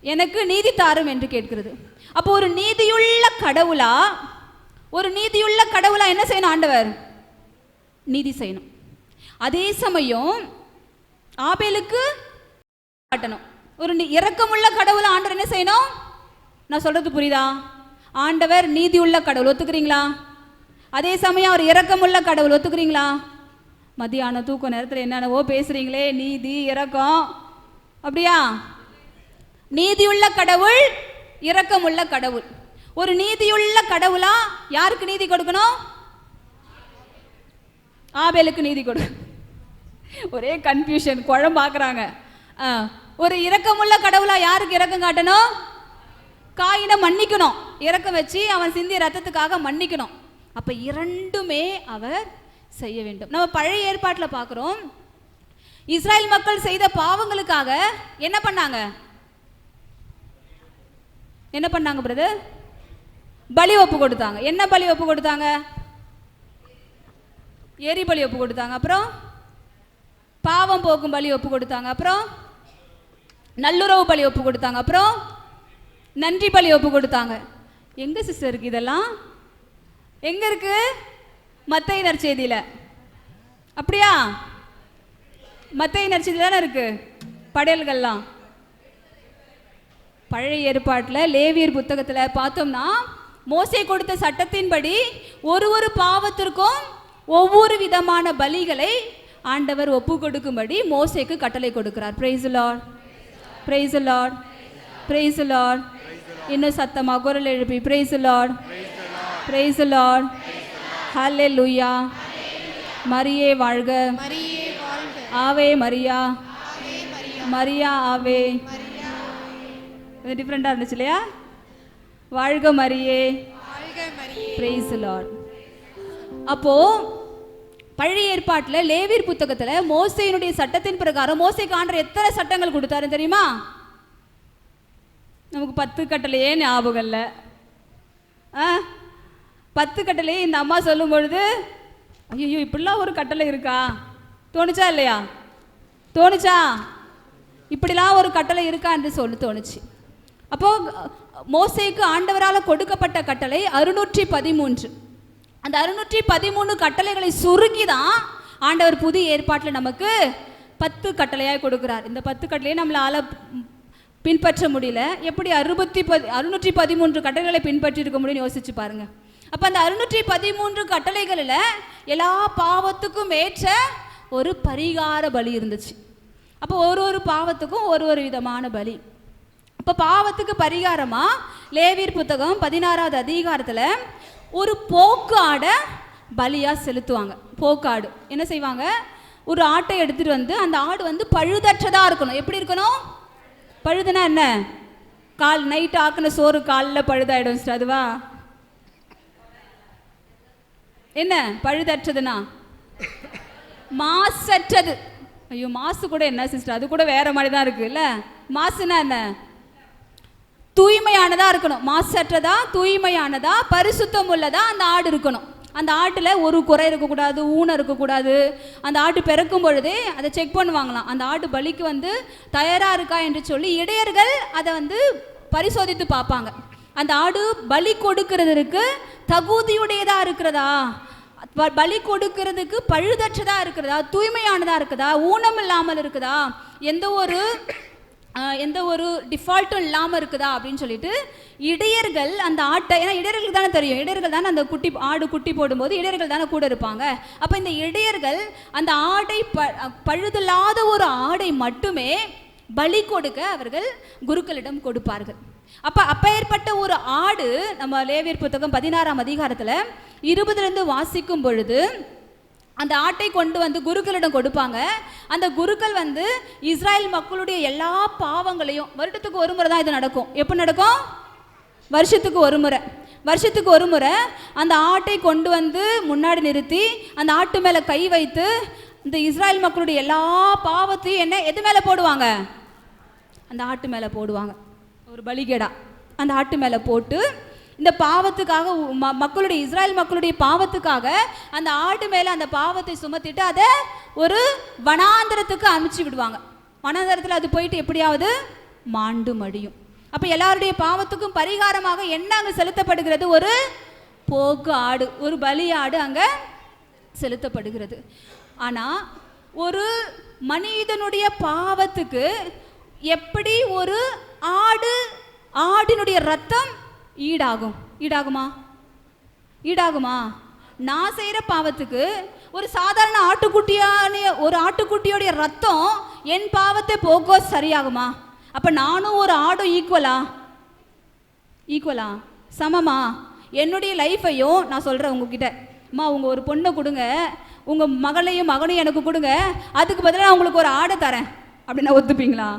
S1: எனக்கு நீதி தாரும் என்று கேட்கிறது. அப்போ ஒரு நீதியுள்ள கடவுளா என்ன செய்யணும்? ஆண்டவர் நீதி செய்யணும். அதே சமயம் ஆபேலுக்கு காட்டணும். ஒரு இரக்கமுள்ள கடவுளா ஆண்டவர் என்ன செய்யணும்? நான் சொல்றது புரியுதா? ஆண்டவர் நீதி உள்ள கடவுள், ஒத்துக்கிறீங்களா? அதே சமயம் அவர் இரக்கமுள்ள கடவுள், ஒத்துக்கிறீங்களா? மத்தியானம் தூக்க நேரத்தில் என்னென்னவோ பேசுறீங்களே, நீதி இரக்கம், அப்படியா? நீதியுள்ள கடவுள், இரக்கமுள்ள கடவுள். ஒரு நீதியுள்ள கடவுளா யாருக்கு நீதி கொடுக்கணும்? ஆபேலுக்கு நீதி கொடு. ஒரே கன்ஃபியூஷன், குழம்பாக்குறாங்க. ஒரு இரக்கமுள்ள கடவுளா யாருக்கு இரக்கம் காட்டணும்? காயினை மன்னிக்கணும், இரக்கம் வச்சு அவன் சிந்திய ரத்தத்துக்காக மன்னிக்கணும். அப்ப இரண்டுமே அவர் செய்ய வேண்டும். நம்ம பழைய ஏற்பாட்டில் பார்க்கிறோம், இஸ்ரேல் மக்கள் செய்த பாவங்களுக்காக என்ன பண்ணாங்க பிரதர்? பலி ஒப்பு கொடுத்தாங்க. என்ன பலி ஒப்பு கொடுத்தாங்க? எரி பலி ஒப்பு கொடுத்தாங்க. அப்புறம் பாவம் போக்கும் பலி ஒப்பு கொடுத்தாங்க. அப்புறம் நல்லுறவு பலி ஒப்பு கொடுத்தாங்க. அப்புறம் நன்றி பலி ஒப்பு கொடுத்தாங்க. எங்க சிஸ்டர் இருக்கு இதெல்லாம்? எங்க இருக்கு? மத்தேயு நற்செய்தியில. அப்படியா? மத்தேயு நற்செய்தியில தானே இருக்கு படையல்கள்லாம். பழைய ஏற்பாட்டில் லேவியர் புத்தகத்தில் பார்த்தோம்னா மோசே கொடுத்த சட்டத்தின்படி ஒரு பாவத்திற்கும் ஒவ்வொரு விதமான பலிகளை ஆண்டவர் ஒப்பு கொடுக்கும்படி மோசேக்கு கட்டளை கொடுக்கிறார். Price the lord, praise the lord, praise the Lord. இன்னும் சத்தமா குரல் எழுப்பி praise the Lord, praise the Lord, hallelujah, மரியே வாழ்க,
S2: மரியே வாழ்க,
S1: ஆவே மரியா,
S2: ஆவே மரியா,
S1: மரியா ஆவே.
S2: மரியா
S1: இது டிஃப்ரெண்டாக இருந்துச்சு இல்லையா? வாழ்க மரியே,
S2: வாழ்க மரியே.
S1: praise the Lord. அப்போ பழைய ஏற்பாட்டில் லேவியர் புத்தகத்தில் மோசேயினுடைய சட்டத்தின் பிரகாரம் மோசேக்கு ஆண்டவர் எத்தனை சட்டங்கள் கொடுத்தாரு தெரியுமா? நமக்கு 10 கட்டளையே ஞாபகம் இல்லை. 10 கட்டளையே இந்த அம்மா சொல்லும் பொழுது ஐயோ இப்படிலாம் ஒரு கட்டளை இருக்கா தோணுச்சா இல்லையா? தோணுச்சா? இப்படிலாம் ஒரு கட்டளை இருக்கா என்று சொல்லி தோணுச்சு. அப்போ மோசேக்கு ஆண்டவரால் கொடுக்கப்பட்ட கட்டளை 613. அந்த 613 கட்டளைகளை சுருக்கி தான் ஆண்டவர் புதிய ஏற்பாட்டில் நமக்கு 10 கட்டளையாக கொடுக்குறார். இந்த 10 கட்டளையை நம்மளால் பின்பற்ற முடியல. எப்படி 613 கட்டளைகளை பின்பற்றி இருக்க முடியும்னு யோசிச்சு பாருங்க. அப்போ அந்த 613 கட்டளைகளில் எல்லா பாவத்துக்கும் ஏற்ற ஒரு பரிகார பலி இருந்துச்சு. அப்போ ஒரு பாவத்துக்கும் ஒரு விதமான பலி. இப்போ பாவத்துக்கு பரிகாரமாக லேவியர் புத்தகம் 16வது அதிகாரத்தில் ஒரு போக்கு ஆடை பலியாக செலுத்துவாங்க. போக்காடு என்ன செய்வாங்க? ஒரு ஆட்டை எடுத்துகிட்டு வந்து அந்த ஆடு வந்து பழுதற்றதாக இருக்கணும். எப்படி இருக்கணும்? பழுதுனா என்ன? நைட்டு ஆக்கின சோறு காலில் பழுதாயிடும் சிஸ்டர், அதுவா? என்ன பழுதற்றதுன்னா? மாசற்றது. ஐயோ மாசு கூட என்ன சிஸ்டர், அது கூட வேற மாதிரி தான் இருக்குல்ல. மாசுனா என்ன? தூய்மையானதா இருக்கணும். மாசற்றதா, தூய்மையானதா, பரிசுத்தம் உள்ளதா அந்த ஆடு இருக்கணும். அந்த ஆட்டில் ஒரு குறை இருக்கக்கூடாது, ஊனம் இருக்கக்கூடாது. அந்த ஆட்டு பிறக்கும் பொழுதே அதை செக் பண்ணுவாங்களாம். அந்த ஆட்டு பலிக்கு வந்து தயாராக இருக்கா என்று சொல்லி இடையர்கள் அதை வந்து பரிசோதித்து பார்ப்பாங்க. அந்த ஆடு பலி கொடுக்கறதுக்கு தகுதியுடையதாக இருக்கிறதா, பலி கொடுக்கறதுக்கு பழுதற்றதாக இருக்கிறதா, தூய்மையானதாக இருக்குதா, ஊனம் இல்லாமல் இருக்குதா, எந்த ஒரு டிஃபால்ட்டும் இல்லாமல் இருக்குதா அப்படின்னு சொல்லிட்டு இடையர்கள் அந்த ஆட்டை, ஏன்னா இடையர்களுக்கு தானே தெரியும், இடையர்கள் தானே அந்த ஆடு குட்டி போடும்போது இடையர்கள் தானே கூட இருப்பாங்க. அப்போ இந்த இடையர்கள் அந்த ஆடை பழுதில்லாத ஒரு ஆடை மட்டுமே பலி கொடுக்க அவர்கள் குருக்களிடம் கொடுப்பார்கள். அப்பேற்பட்ட ஒரு ஆடு நம்ம லேவியர் புத்தகம் 16ஆம் அதிகாரத்தில் 20 வாசிக்கும் பொழுது அந்த ஆட்டை கொண்டு வந்து குருக்களிடம் கொடுப்பாங்க. அந்த குருக்கள் வந்து இஸ்ராயல் மக்களுடைய எல்லா பாவங்களையும், வருடத்துக்கு ஒரு முறை தான் இது நடக்கும். எப்போ நடக்கும்? வருஷத்துக்கு ஒரு முறை அந்த ஆட்டை கொண்டு வந்து முன்னாடி நிறுத்தி அந்த ஆட்டு மேலே கை வைத்து இந்த இஸ்ராயல் மக்களுடைய எல்லா பாவத்தையும் எது மேலே போடுவாங்க? அந்த ஆட்டு மேலே போடுவாங்க. ஒரு பலிகேடா அந்த ஆட்டு மேலே போட்டு இந்த பாவத்துக்காக மக்களுடைய இஸ்ராயல் மக்களுடைய பாவத்துக்காக அந்த ஆட்டு மேலே அந்த பாவத்தை சுமத்திட்டு அதை ஒரு வனாந்தரத்துக்கு அனுப்பிச்சு விடுவாங்க. வனாந்தரத்தில் அது போயிட்டு எப்படியாவது மாண்டு மடியும். அப்போ எல்லாருடைய பாவத்துக்கும் பரிகாரமாக என்ன அங்கே செலுத்தப்படுகிறது? ஒரு போக்கு ஆடு, ஒரு பலி ஆடு அங்கே செலுத்தப்படுகிறது. ஆனால் ஒரு மனிதனுடைய பாவத்துக்கு எப்படி ஒரு ஆடினுடைய ரத்தம் ஈடாகுமா? நான் செய்கிற பாவத்துக்கு ஒரு சாதாரண ஆட்டுக்குட்டியோடைய ரத்தம் என் பாவத்தை போக்கோ சரியாகுமா? அப்போ நானும் ஒரு ஆடும் ஈக்குவலா சமமா? என்னுடைய லைஃப்பையும் நான் சொல்கிறேன் உங்ககிட்ட, அம்மா உங்கள் ஒரு பொண்ணை கொடுங்க, உங்கள் மகளையும் மகனையும் எனக்கு கொடுங்க, அதுக்கு பதிலாக நான் உங்களுக்கு ஒரு ஆடை தரேன் அப்படின்னா ஒத்துப்பீங்களா?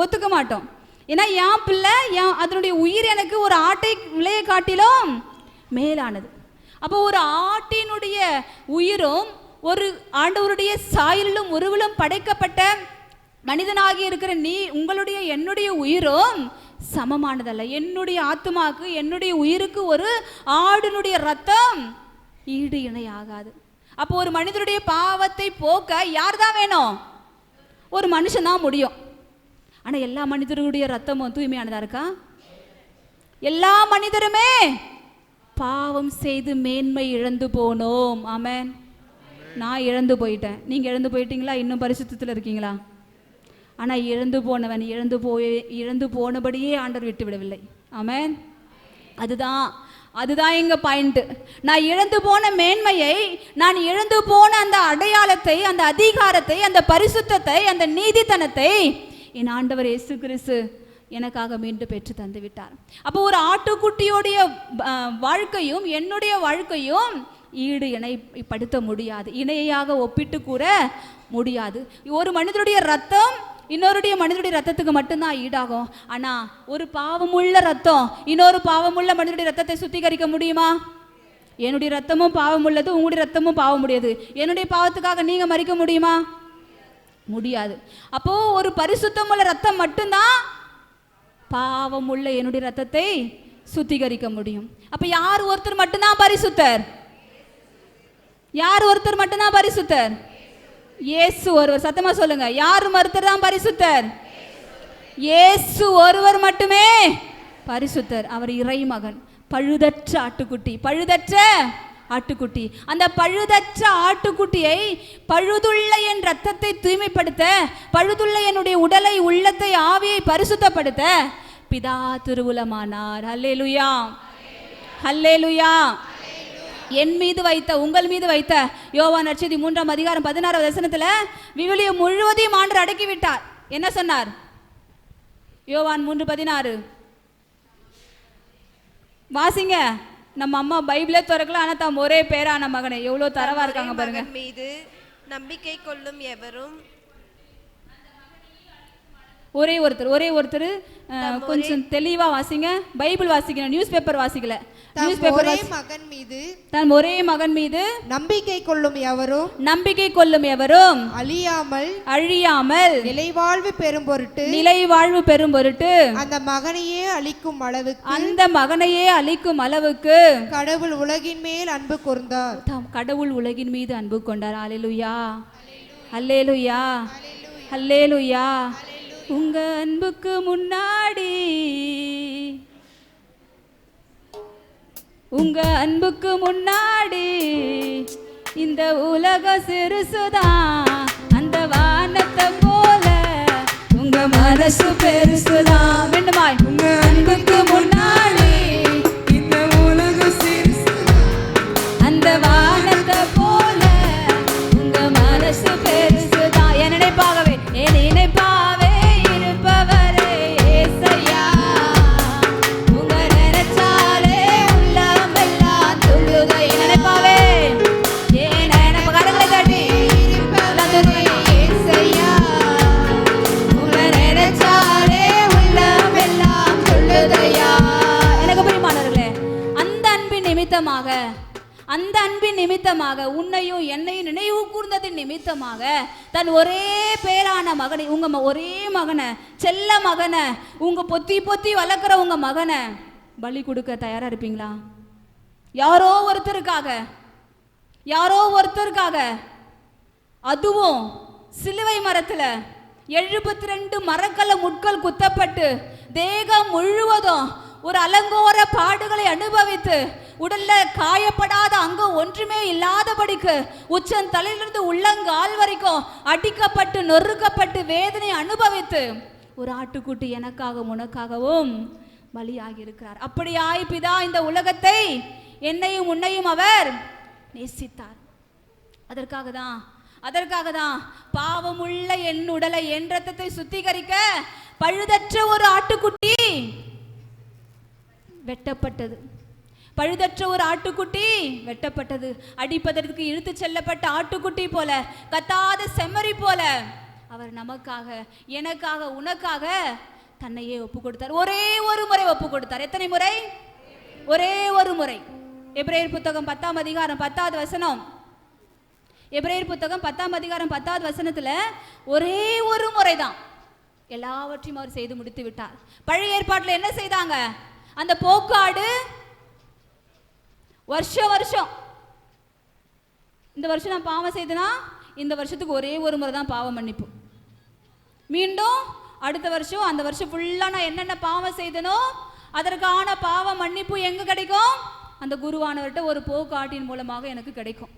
S1: ஒத்துக்க மாட்டோம். ஏன்னா என் பிள்ளை அதனுடைய உயிர் எனக்கு ஒரு ஆட்டை விலையை காட்டிலும் மேலானது. அப்போ ஒரு ஆட்டினுடைய உயிரும் ஒரு ஆண்டவருடைய சாயலிலும் உருவிலும் படைக்கப்பட்ட மனிதனாகி இருக்கிற உங்களுடைய என்னுடைய உயிரும் சமமானதல்ல. என்னுடைய ஆத்துமாக்கு, என்னுடைய உயிருக்கு ஒரு ஆடினுடைய ரத்தம் ஈடு இணையாகாது. அப்போ ஒரு மனிதனுடைய பாவத்தை போக்க யார் தான் வேணும்? ஒரு மனுஷன் தான் முடியும். ஆனால் எல்லா மனிதருடைய ரத்தமும் தூய்மையானதா இருக்கா? எல்லா மனிதருமே பாவம் செய்து மேன்மை இழந்து போனோம். ஆமென். நான் இழந்து போயிட்டேன், நீங்கள் இழந்து போயிட்டீங்களா? இன்னும் பரிசுத்தத்தில் இருக்கீங்களா? ஆனால் இழந்து போனபடியே ஆண்டவர் விட்டு விடவில்லை. ஆமென். அதுதான் எங்கள் பாயிண்ட்டு. நான் இழந்து போன மேன்மையை, நான் இழந்து போன அந்த அடையாளத்தை, அந்த அதிகாரத்தை, அந்த பரிசுத்தத்தை, அந்த நீதித்தனத்தை என் ஆண்டவர் இயேசு கிறிஸ்து எனக்காக மீண்டும் பெற்று தந்து விட்டார். அப்போ ஒரு ஆட்டுக்குட்டியோடைய வாழ்க்கையும் என்னுடைய வாழ்க்கையும் ஈடு இணைப்படுத்த முடியாது, இணையாக ஒப்பிட்டு கூற முடியாது. ஒரு மனிதனுடைய ரத்தம் இன்னொருடைய மனிதனுடைய ரத்தத்துக்கு மட்டும்தான் ஈடாகும். ஆனால் ஒரு பாவமுள்ள ரத்தம் இன்னொரு பாவமுள்ள மனிதனுடைய ரத்தத்தை சுத்திகரிக்க முடியுமா? என்னுடைய ரத்தமும் பாவம் உள்ளது, உங்களுடைய ரத்தமும் பாவம் முடியாது. என்னுடைய பாவத்துக்காக நீங்கள் மறிக்க முடியுமா? முடியாது. அப்போ ஒரு பரிசுத்தமுள்ள ரத்தம் மட்டும்தான் பாவமுள்ள என்னுடைய ரத்தத்தை சுத்திகரிக்க முடியும். அப்ப யார் ஒருத்தர் மட்டும்தான் பரிசுத்தர்? யார் ஒருத்தர் மட்டும்தான் பரிசுத்தர்? இயேசு ஒருவர். சத்தமா சொல்லுங்க, யார் ஒருத்தர் தான் பரிசுத்தர்? இயேசு ஒருவர் மட்டுமே பரிசுத்தர். அவர் இறைமகன், பழுதற்ற ஆட்டுக்குட்டி, பழுதற்ற ஆட்டுக்குட்டி. அந்த பழுதற்ற ஆட்டுக்குட்டியை பழுதுள்ள என் ரத்தத்தை தூய்மைப்படுத்த, பழுதுள்ள என்னுடைய உடலை, உள்ளத்தை, ஆவியை பரிசுத்தப்படுத்த பிதா திருவுலமானார். அல்லேலூயா, அல்லேலூயா. என் மீது வைத்த, உங்கள் மீது வைத்த யோவான் நற்செய்தி 3ஆம் அதிகாரம் 16வது வசனத்துல விவிலியம் முழுவதையும் ஆண்டு அடக்கிவிட்டார். என்ன சொன்னார்? யோவான் 3:16 வாசிங்க. நம்ம அம்மா பைபிளே திறக்கல, ஆனா தாம் ஒரே பேரான மகனை. எவ்வளவு தரவா இருக்காங்க பாருங்க.
S3: மீது நம்பிக்கை கொள்ளும் எவரும்,
S1: ஒரே ஒருத்தர் கொஞ்சம் தெளிவா வாசிங்க. பைபிள் வாசிக்கணும், நியூஸ் பேப்பர் வாசிக்கல. Newspaper. தன் ஒரே மகன் மீது
S2: நம்பிக்கை கொள்ளும் எவரும்,
S1: நம்பிக்கை கொள்ளும் எவரும் அழியாமல்
S2: நிலைவாழ்வு பெறும்
S1: பொருட்டு
S2: அந்த மகனையே அளிக்கும் அளவுக்கு கடவுள் உலகின் மேல் அன்பு கூர்ந்தார்.
S1: கடவுள் உலகின் மீது அன்பு கொண்டார். அல்லேலூயா, அல்லேலூயா, அல்லேலூயா. உங்க அன்புக்கு முன்னாடி, உங்க அன்புக்கு முன்னாடி இந்த உலக சிறுசுதான், அந்த வானத்தை போல உங்க மனசு பெருசுதான். வேண்டுமாய் உங்க அன்புக்கு முன்னாடி இந்த உலக சிறுசுதான், அந்த வானத்தை போல உங்க மனசு பெருசுதான். என் நினைப்பாகவே, என் நினைப்பாவே இருப்பவரே ஏசையா, உங்க நினைச்சாலே உள்ளமெல்லாம் துள்ளுதே. என் நினைப்பாவே, என் நினைப்பு கரங்களை தட்டி ஏசையா, உங்க நினைச்சாலே உள்ளமெல்லாம் துள்ளுதையா. எனக்கு பிரியமானவர்களே, அந்த அன்பின் நிமித்தமாக, அந்த அன்பின் நிமித்தமாக, உன்னையும் என்னையும் நினைவு கூர்ந்ததின் நிமித்தமாக தன் ஒரே பேரான மகனை, உங்க ஒரே மகனை, செல்ல மகனை, உங்க பொத்தி பொத்தி வளர்க்குற உங்க மகனை பலி கொடுக்க தயாரா இருப்பீங்களா? யாரோ ஒருத்தருக்காக, யாரோ ஒருத்தருக்காக, அதுவும் சிலுவை மரத்துல 72 மரக்கல முட்கள் குத்தப்பட்டு தேகம் முழுவதும் ஒரு அலங்கோர பாடுகளை அனுபவித்து, உடல்ல காயப்படாத அங்கம் ஒன்றுமே இல்லாதபடிக்கு உச்சன் தலையிலிருந்து உள்ளங்கால் வரைக்கும் அடிக்கப்பட்டு நொறுக்கப்பட்டு வேதனை அனுபவித்து ஒரு ஆட்டுக்குட்டி எனக்காகவும் உனக்காகவும் பலியாகி இருக்கிறார். அப்படியாய் பிதா இந்த உலகத்தை, என்னையும் உன்னையும் அவர் நேசித்தார். அதற்காக தான் பாவமுள்ள என் உடலை, என் ரத்தத்தை சுத்திகரிக்க பழுதற்ற ஒரு ஆட்டுக்குட்டி வெட்டப்பட்டது. பழுதற்ற ஒரு ஆட்டுக்குட்டி வெட்டப்பட்டது. அடிப்பதற்கு இழுத்து செல்லப்பட்ட ஆட்டுக்குட்டி போல, கத்தாத செம்மறி போல அவர் நமக்காக, எனக்காக, உனக்காக தன்னையே ஒப்பு கொடுத்தார். ஒரே ஒரு முறை ஒப்பு கொடுத்தார். எத்தனை முறை? ஒரே ஒரு முறை. எபிரேயர் புத்தகம் 10ஆம் அதிகாரம் 10வது வசனம். எபிரேயர் புத்தகம் 10ஆம் அதிகாரம் 10வது வசனத்துல ஒரே ஒரு முறை தான் எல்லாவற்றையும் அவர் செய்து முடித்து விட்டார். பழைய ஏற்பாட்டில் என்ன செய்தாங்க? அந்த போக்காடு வருஷம், இந்த வருஷம் நான் பாவம் செய்தனா இந்த வருஷத்துக்கு ஒரே ஒரு முறை தான் பாவ மன்னிப்பு. மீண்டும் அடுத்த வருஷம், அந்த வருஷம் ஃபுல்லாக நான் என்னென்ன பாவம் செய்தனோ அதற்கான பாவ மன்னிப்பு எங்கே கிடைக்கும்? அந்த குருவானவர்கிட்ட ஒரு போக்காட்டின் மூலமாக எனக்கு கிடைக்கும்.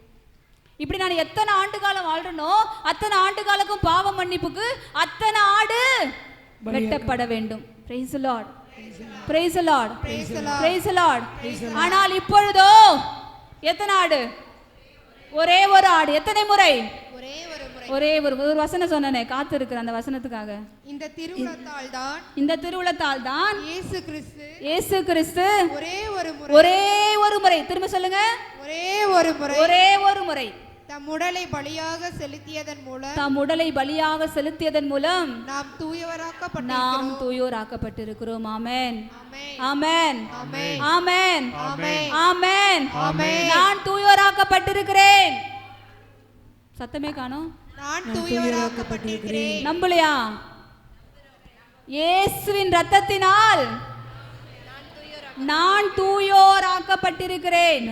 S1: இப்படி நான் எத்தனை ஆண்டு காலம் வாழ்றனோ அத்தனை ஆண்டு காலக்கும் பாவ மன்னிப்புக்கு அத்தனை ஆடு வெட்டப்பட வேண்டும். Praise the Lord. Praise the Lord. Praise the Lord. ஆனால் இப்பொழுதோ எத்தனை ஆடு? ஒரே ஒரு ஆடு. எத்தனை முறை?
S2: ஒரே ஒரு முறை.
S1: ஒரே ஒரு வசனம் சொன்னனே, காத்து இருக்கிற அந்த வசனத்துக்காக.
S2: இந்த திருவுளத்தால் தான்,
S1: இந்த திருவுளத்தால் தான்
S2: இயேசு கிறிஸ்து
S1: ஒரே ஒரு முறை திரும்ப சொல்லுங்க, ஒரே ஒரு முறை
S2: தம் உடலை பலியாக செலுத்தியதன் மூலம் நாம் தூயோராக்கப்பட்டிருக்கிறோம். ஆமென், ஆமென், ஆமென், ஆமென். நான் தூயோராக்கப்பட்டிருக்கிறேன். சத்தமே காணோம். நான் தூயோராக்கப்பட்டிருக்கிறேன்.
S1: நம்பலையா? இயேசுவின் இரத்தத்தினால் நான் தூயோராக்கப்பட்டிருக்கிறேன்.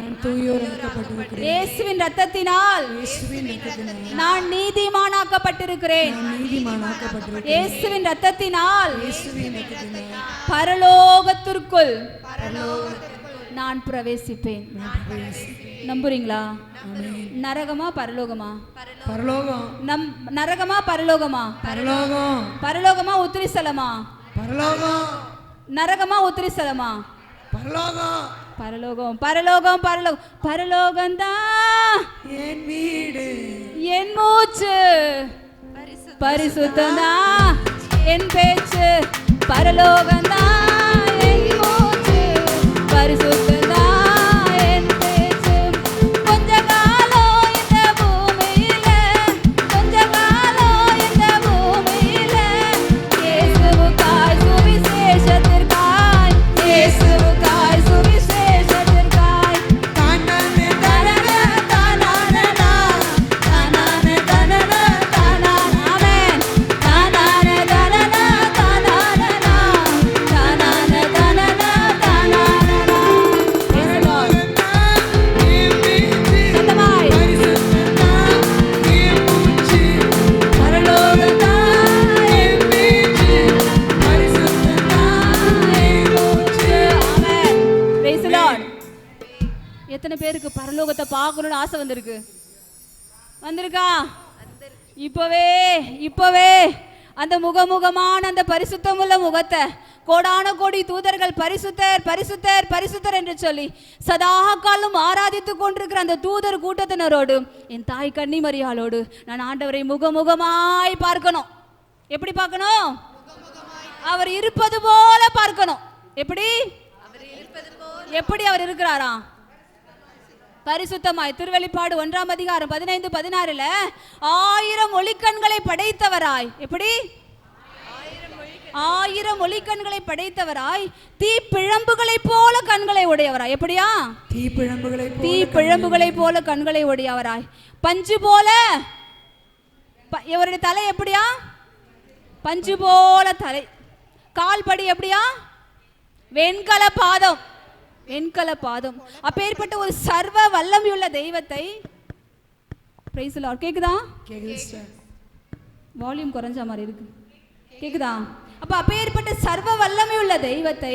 S1: இயேசுவின் இரத்தத்தினால் நான் நீதிமானாக்கப்பட்டிருக்கிறேன். இயேசுவின் இரத்தத்தினால் பரலோகத்திற்குள் நான் பிரவேசிப்பேன். நம்புறீங்களா? நரகமா பரலோகமா?
S4: பரலோகம்.
S1: நரகமா பரலோகமா?
S4: பரலோகம்.
S1: பரலோகமா உத்திரிசலமா?
S4: பரலோகம்.
S1: நரகமா உத்திரிசலமா?
S4: பரலோகம்.
S1: பரலோகம், பரலோகம், பரலோகம். பரலோகம்தான்
S4: என் வீடு,
S1: என் மூச்சு, பரிசுத்தம்தான் என் பேச்சு. பரலோகம்தான் என் மூச்சு, பரிசுத்தம்தான் என் பேச்சு. கொஞ்ச காலம் இந்த பூமியில, கொஞ்ச காலம் இந்த பூமியில, இயேசுவுக்காய் சுவிசேஷத்திற்காய், இயேசுவுக்காய் சுவிசேஷத்திற்காய். தானானே தானானே தானானே தானானே தானானே தானானே. ஆமென். தானானே தானானே தானானே தானானே தானானே தானானே. Praise the Lord. சத்தமாய். பரலோகம்தான் என் மூச்சு, பரிசுத்தம்தான் என் மூச்சு. ஆமென். Praise the Lord. எத்தனை பேருக்கு பரலோகத்தை பார்க்கணும்னு ஆசை வந்திருக்கு? வந்திருக்கா? இப்பவே அந்த முகமுகமான அந்த பரிசுத்தமுள்ள முகத்தை கோடான கோடி தூதர்கள் பரிசுத்தர் பரிசுத்தர் பரிசுத்தர் என்று சொல்லி சதா காலம் ஆராதித்து கொண்டிருக்கிற அந்த தூதர் கூட்டத்தினரோடு என் தாய் கன்னிமரியாளோடு நான் ஆண்டவரை முகமுகமாய் பார்க்கணும். எப்படி பார்க்கணும்? அவர் இருப்பது போல பார்க்கணும். எப்படி அவர் இருக்கிறாரா? பரிசுத்தமாய். திருவெளிப்பாடு 1ஆம் அதிகாரம் 15-16 1000 ஒளிக்கண்களை படைத்தவராய். எப்படி? 1000 ஒளிக்கண்களை படைத்தவராய், தீ பிழம்புகளை போல கண்களை உடையவராய். எப்படியா? தீப்பிழம்புகளை போல கண்களை உடையவராய், பஞ்சு போல. இவருடைய தலை எப்படியா? பஞ்சு போல தலை. கால்படி எப்படியா? வெண்கல பாதம். வெண்கல பாதம். அப்பேற்பட்ட ஒரு சர்வ வல்லமையுள்ள தெய்வத்தை, பிரைஸ் தி லார்ட். கேக்குதா? வால்யூம் குறைஞ்ச மாதிரி இருக்கு. கேக்குதா? அப்ப அப்பேற்பட்ட சர்வ வல்லமையுள்ள தெய்வத்தை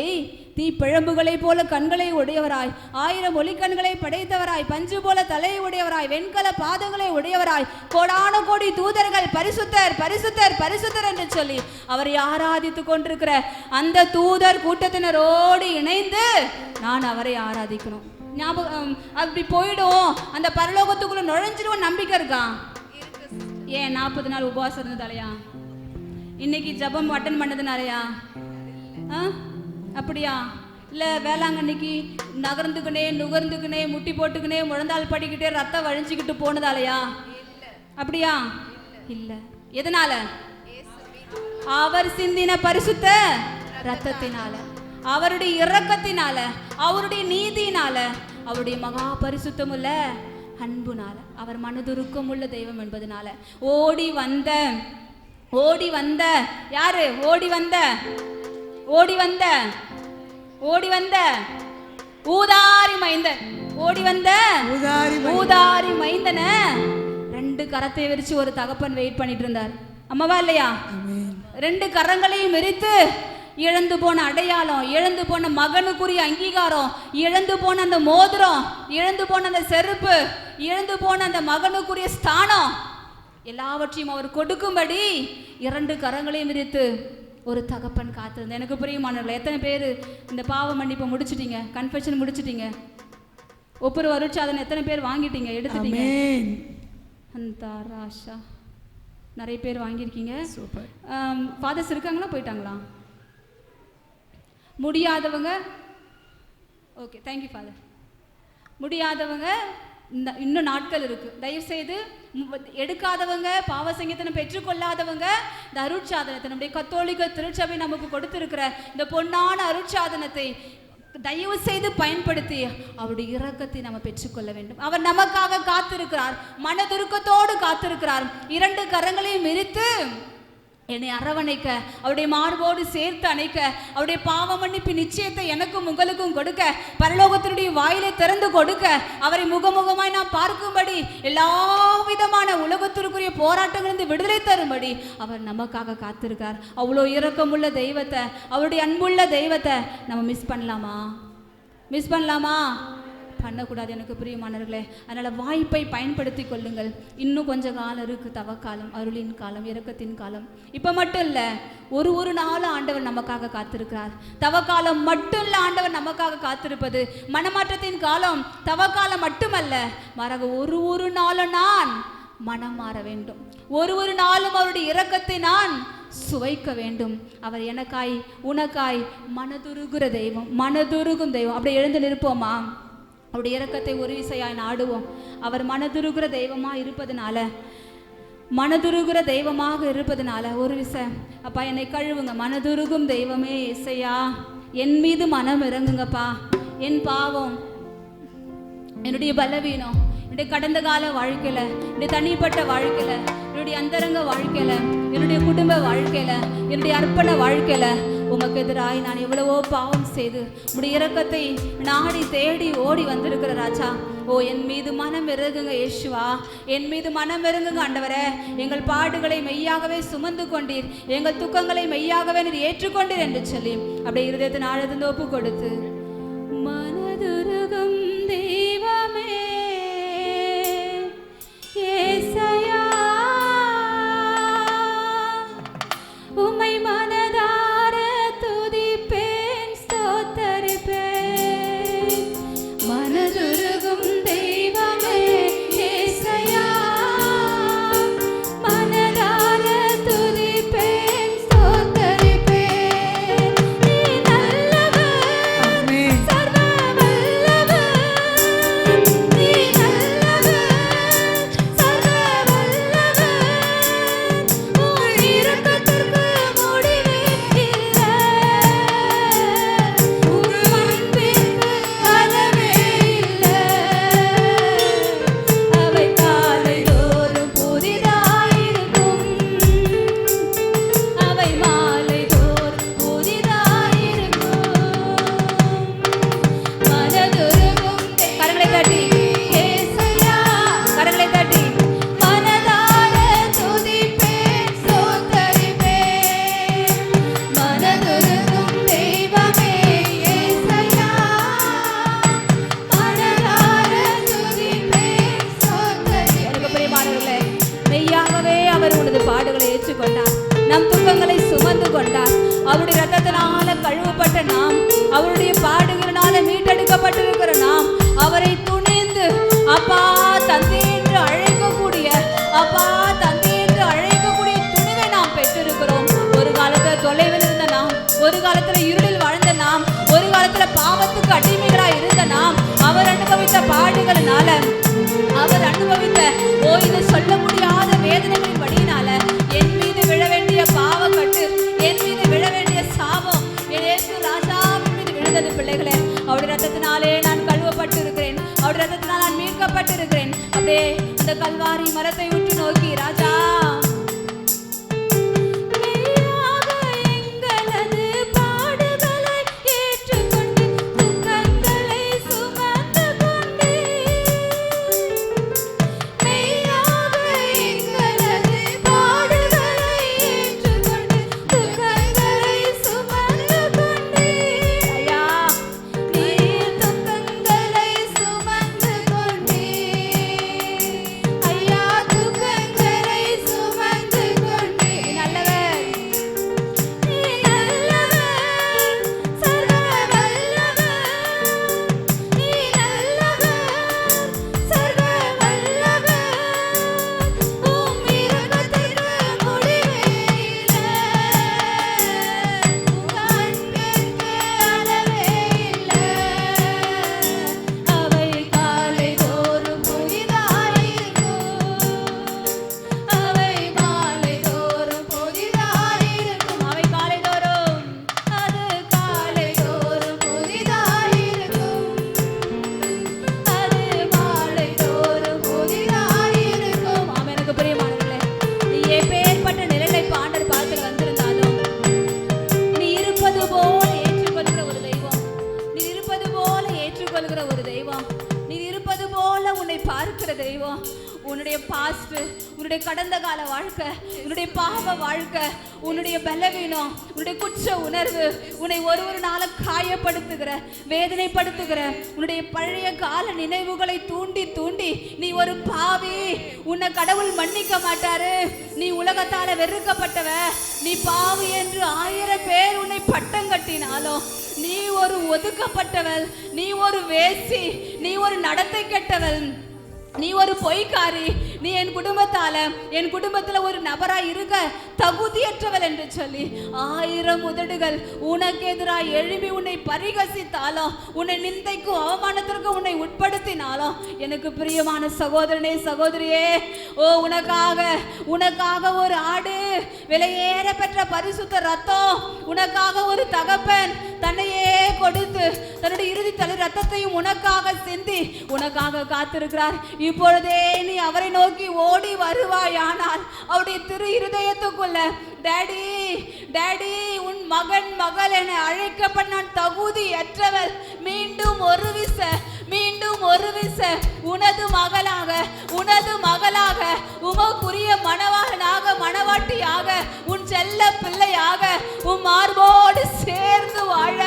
S1: தீப்பிழம்புகளை போல கண்களை உடையவராய், 1000 ஒளிக்கண்களை படைத்தவராய், பஞ்சு போல தலையை உடையவராய், வெண்கல பாதங்களை உடையவராய், கோடான கோடி தூதர்கள் பரிசுத்தர் பரிசுத்தர் பரிசுத்தர் என்று சொல்லி அவரை ஆராதித்து கொண்டிருக்கிற அந்த தூதர் கூட்டத்தினரோடு இணைந்து நான் அவரை ஆராதிக்கணும். ஞாபகம் அப்படி போயிடும், அந்த பரலோகத்துக்குள்ள நுழைஞ்சிருவோம் நம்பிக்கை இருக்கா? ஏன் 40 நாள் உபவாசம் இருந்ததாலையா? இன்னைக்கு ஜபம் அட்டன் பண்ணதுனாலயா? அப்படியா? இல்லை வேளாங்கண்ணிக்கு நகர்ந்துக்கினே நுகர்ந்துக்கினே முட்டி போட்டுக்கினே முழந்தாள் படிக்கிட்டே ரத்தம் வழிஞ்சிக்கிட்டு போனதாலையா? அப்படியா? இல்லை. எதனால? அவர் சிந்தின பரிசுத்த ரத்தத்தினால, அவருடைய இரக்கத்தினால, அவருடைய நீதியினால, அவருடைய மகா பரிசுத்தமுள்ள அன்புனால, அவர் மனதுருக்கம் உள்ள தெய்வம் என்பதனால ஓடி வந்த யாரு? ஓடி வந்த ஊதாரி மைந்தன். ஓடி வந்த ஊதாரி மைந்தனை 2 கரத்தை விரிச்சு ஒரு தகப்பன் வெயிட் பண்ணிட்டு இருந்தார். அம்மாவா இல்லையா? 2 கரங்களையும் விரித்து இழந்து போன அடையாளம், இழந்து போன மகனுக்குரிய அங்கீகாரம், இழந்து போன அந்த மோதிரம், இழந்து போன அந்த செருப்பு, இழந்து போன அந்த மகனுக்குரிய ஸ்தானம் எல்லாவற்றையும் அவர் கொடுக்கும்படி 2 கரங்களையும் விரித்து ஒரு தகப்பன் காத்திருந்தேன். எனக்கு பிரியமானவர்களே, எத்தனை பேர் இந்த பாவ மன்னிப்பை முடிச்சிட்டீங்க? கன்ஃபெஷன் முடிச்சிட்டீங்க? ஒவ்வொரு அருட்சாதனை எத்தனை பேர் வாங்கிட்டீங்க, எடுத்துட்டீங்க?
S4: ஆமென்.
S1: அந்த ராஷா நிறைய பேர் வாங்கியிருக்கீங்க.
S4: சூப்பர்.
S1: ஃபாதர்ஸ் இருக்காங்களா, போயிட்டாங்களா? முடியாதவங்க, ஓகே, தேங்க்யூ ஃபாதர். முடியாதவங்க இன்னும் நாட்கள் இருக்கு. தயவுசெய்து எடுக்காதவங்க, பாவ சங்கீதனை பெற்றுக்கொள்ளாதவங்க இந்த அருட்சாதனத்தை, நம்முடைய கத்தோலிக்க திருச்சபை நமக்கு கொடுத்திருக்கிற இந்த பொன்னான அருட்சாதனத்தை தயவு செய்து பயன்படுத்தி அவருடைய இரக்கத்தை நம்ம பெற்றுக்கொள்ள வேண்டும். அவர் நமக்காக காத்திருக்கிறார், மனதுருக்கத்தோடு காத்திருக்கிறார். 2 கரங்களையும் விரித்து என்னை அரவணைக்க, அவருடைய மார்போடு சேர்த்து அணைக்க, அவருடைய பாவ மன்னிப்பு நிச்சயத்தை எனக்கும் உங்களுக்கும் கொடுக்க, பரலோகத்தினுடைய வாயிலை திறந்து கொடுக்க, அவரை முகமுகமாய் நாம் பார்க்கும்படி, எல்லா விதமான உலகத்திற்குரிய போராட்டங்களிலிருந்து விடுதலை தரும்படி அவர் நமக்காக காத்திருக்கார். அவ்வளோ இரக்கமுள்ள தெய்வத்தை, அவருடைய அன்புள்ள தெய்வத்தை நம்ம மிஸ் பண்ணலாமா? பண்ணக்கூடாது எனக்கு பிரியமானவர்களே. அதனால் வாய்ப்பை பயன்படுத்தி கொள்ளுங்கள். இன்னும் கொஞ்சம் காலம் இருக்குது, தவக்காலம், அருளின் காலம், இரக்கத்தின் காலம். இப்போ மட்டும் இல்லை, ஒரு நாளும் ஆண்டவர் நமக்காக காத்திருக்கிறார். தவக்காலம் மட்டும் இல்லை, ஆண்டவர் நமக்காக காத்திருப்பது மனமாற்றத்தின் காலம். தவக்காலம் மட்டுமல்ல, மாறாக ஒரு நாளும் நான் மனம் மாற வேண்டும். ஒரு நாளும் அவருடைய இரக்கத்தை நான் சுவைக்க வேண்டும். அவர் எனக்காய் உனக்காய் மனதுருகுற தெய்வம், மனதுருகும் தெய்வம். அப்படி எழுந்து நிற்போமா? அவருடைய இரக்கத்தை ஒரு விசையாய் நாடுவோம். அவர் மனதுருகுற தெய்வமாக இருப்பதனால ஒரு விசை, அப்பா என்னை கழுவுங்க. மனதுருகும் தெய்வமே இசையா, என் மீது மனம் இறங்குங்கப்பா. என் பாவம், என்னுடைய பலவீனம், என்னுடைய கடந்த கால வாழ்க்கையில், என்னுடைய தனிப்பட்ட வாழ்க்கையில், என்னுடைய அந்தரங்க வாழ்க்கையில், என்னுடைய குடும்ப வாழ்க்கையில், என்னுடைய அர்ப்பண வாழ்க்கையில் உமக்கு எதிராய் நான் எவ்வளவோ பாவம் செய்து உடைய இரக்கத்தை நாடி தேடி ஓடி வந்திருக்கிற ராஜா. ஓ, என் மீது மனம் இறங்குங்க இயேசுவா, என் மீது மனம் இறங்குங்க ஆண்டவரே. எங்கள் பாடுகளை மெய்யாகவே சுமந்து கொண்டீர், எங்கள் துக்கங்களை மெய்யாகவே நீர் ஏற்றுக்கொண்டீர் என்று சொல்லி அப்படியே இருதயத்தின் ஆழத்திலிருந்து ஒப்பு கொடுத்து, மனதுருகும் தெய்வமே ஏசையா, உம்மை மனதார துதிப்பேன், ஸ்தோத்தரிப்பேன். மனதுருகும் தெய்வமே ஏசையா, மனதார துதிப்பேன், ஸ்தோத்தரிப்பேன். நீ நல்லவர், சர்வ வல்லவர். நீ நல்லவர், சர்வ வல்லவர். உம் இரக்கத்திற்கு முடிவே இல்லை, உம் அன்பிற்கு அளவே இல்லை. அவை காலைதோறும் புதிதாயிருக்கும், அவை மாலைதோறும் புதிதாயிருக்கும். மனதுருகும் கரங்களை தட்டி ஏசையா, கரங்களை தட்டி மனதார துதிப்பேன், ஸ்தோத்தரிப்பேன். மனதுருகும் தெய்வமே ஏசையா, மனதார துதிப்பேன், ஸ்தோத்தரிப்பேன். எனக்கு பிரியமானவர்களே, மெய்யாகவே அவர் உனது பாடுகளை ஏற்றுக்கொண்டார், நம் துக்கங்களை சுமந்து கொண்டார். அவருடைய இரத்தத்தினால கழுவப்பட்ட நாம், அவருடைய பாடுகளினால மீட்டெடுக்கப்பட்டிருக்கிற நாம், அவரை துணிந்து அப்பா தந்தை என்று அழைக்கக்கூடிய, அப்பா தந்தை என்று அழைக்கக்கூடிய துணிவை நாம் பெற்றிருக்கிறோம். ஒரு காலத்துல தொலைவில் இருந்த நாம், ஒரு காலத்துல இருளில் வாழ்ந்த நாம், ஒரு காலத்துல பாவத்துக்கு அடிமைகளாய் இருந்த நாம், அவர் அனுபவித்த பாடுகளினால, அவர் அனுபவித்த இது சொல்ல முடியாத வேதனைகளின் படியினால என் மீது விழ வேண்டிய பாவக்கட்டு, என் மீது விழ வேண்டிய சாபம் என் இயேசு ராஜாவின் மீது விழுந்தது. பிள்ளைகளே, அவருடைய ரத்தத்தினாலே நான் கழுவப்பட்டு இருக்கிறேன், அவருடைய ரத்தத்தினால் நான் மீட்கப்பட்டு இருக்கிறேன். அப்படியே அந்த கல்வாரி மரத்தை உற்று நோக்கி, ராஜா மெய்யாக எங்களது பாடுகளை ஏற்றுக்கொண்டு துக்கங்களை சுமந்து கொண்டு, மெய்யாக எங்களது பாடுகளை ஏற்றுக்கொண்டு துக்கங்களை சுமந்து கொண்டு, ஐயா நீர் துக்கங்களை சுமந்து கொண்டீர், ஐயா துக்கங்களை உன்னுடைய பாஸ்ட், உன்னுடைய கடந்த கால வாழ்க்கை, உன்னுடைய பாவ வாழ்க்கை, உன்னுடைய பலவீனம், உன்னுடைய குற்ற உணர்வு, உன்னை ஒரு நாள காயப்படுத்துகிற, வேதனைப்படுத்துகிற உன்னுடைய பழைய கால நினைவுகளை தூண்டி தூண்டி நீ ஒரு பாவி, உன்னை கடவுள் மன்னிக்க மாட்டாரு, நீ உலகத்தால வெறுக்கப்பட்டவ, நீ பாவி என்று 1000 பேர் உன்னை பட்டம் கட்டினாலும் நீ ஒரு ஒதுக்கப்பட்டவள், நீ ஒரு வேசி, நீ ஒரு நடத்தை கெட்டவள், நீ ஒரு பொய்க்காரி, நீ என் குடும்பத்துல ஒரு நபரா இருக்க தகுதியற்றவள் என்று சொல்லி 1000 உதடுகள் உனக்கு எதிராக எழுப்பி உன்னை பரிகசித்தாலும், உன்னை நிந்தைக்கும் அவமானத்திற்கு உன்னை உட்படுத்தினாலும், எனக்கு பிரியமான சகோதரனே சகோதரியே, ஓ உனக்காக ஒரு ஆடு, விலையேற பெற்ற பரிசுத்த ரத்தம், உனக்காக ஒரு தகப்பன் தன்னையே கொடுத்து தன்னுடைய இறுதி ரத்தத்தையும் உனக்காக சிந்தி உனக்காக காத்திருக்கிறார். இப்பொழுதே நீ அவரை நோக்கி ஓடி வருவாயானால் அவருடைய திரு இருதயத்துக்குள்ள, டாடி டாடி, உன் மகள் என அழைக்கப்பட்ட நான் தகுதியற்றவள், மீண்டும் ஒரு விச உனது மகளாக உமக்குரிய மணவாட்டியாக உன் செல்ல பிள்ளையாக உன் மார்போடு சேர்ந்து வாழ,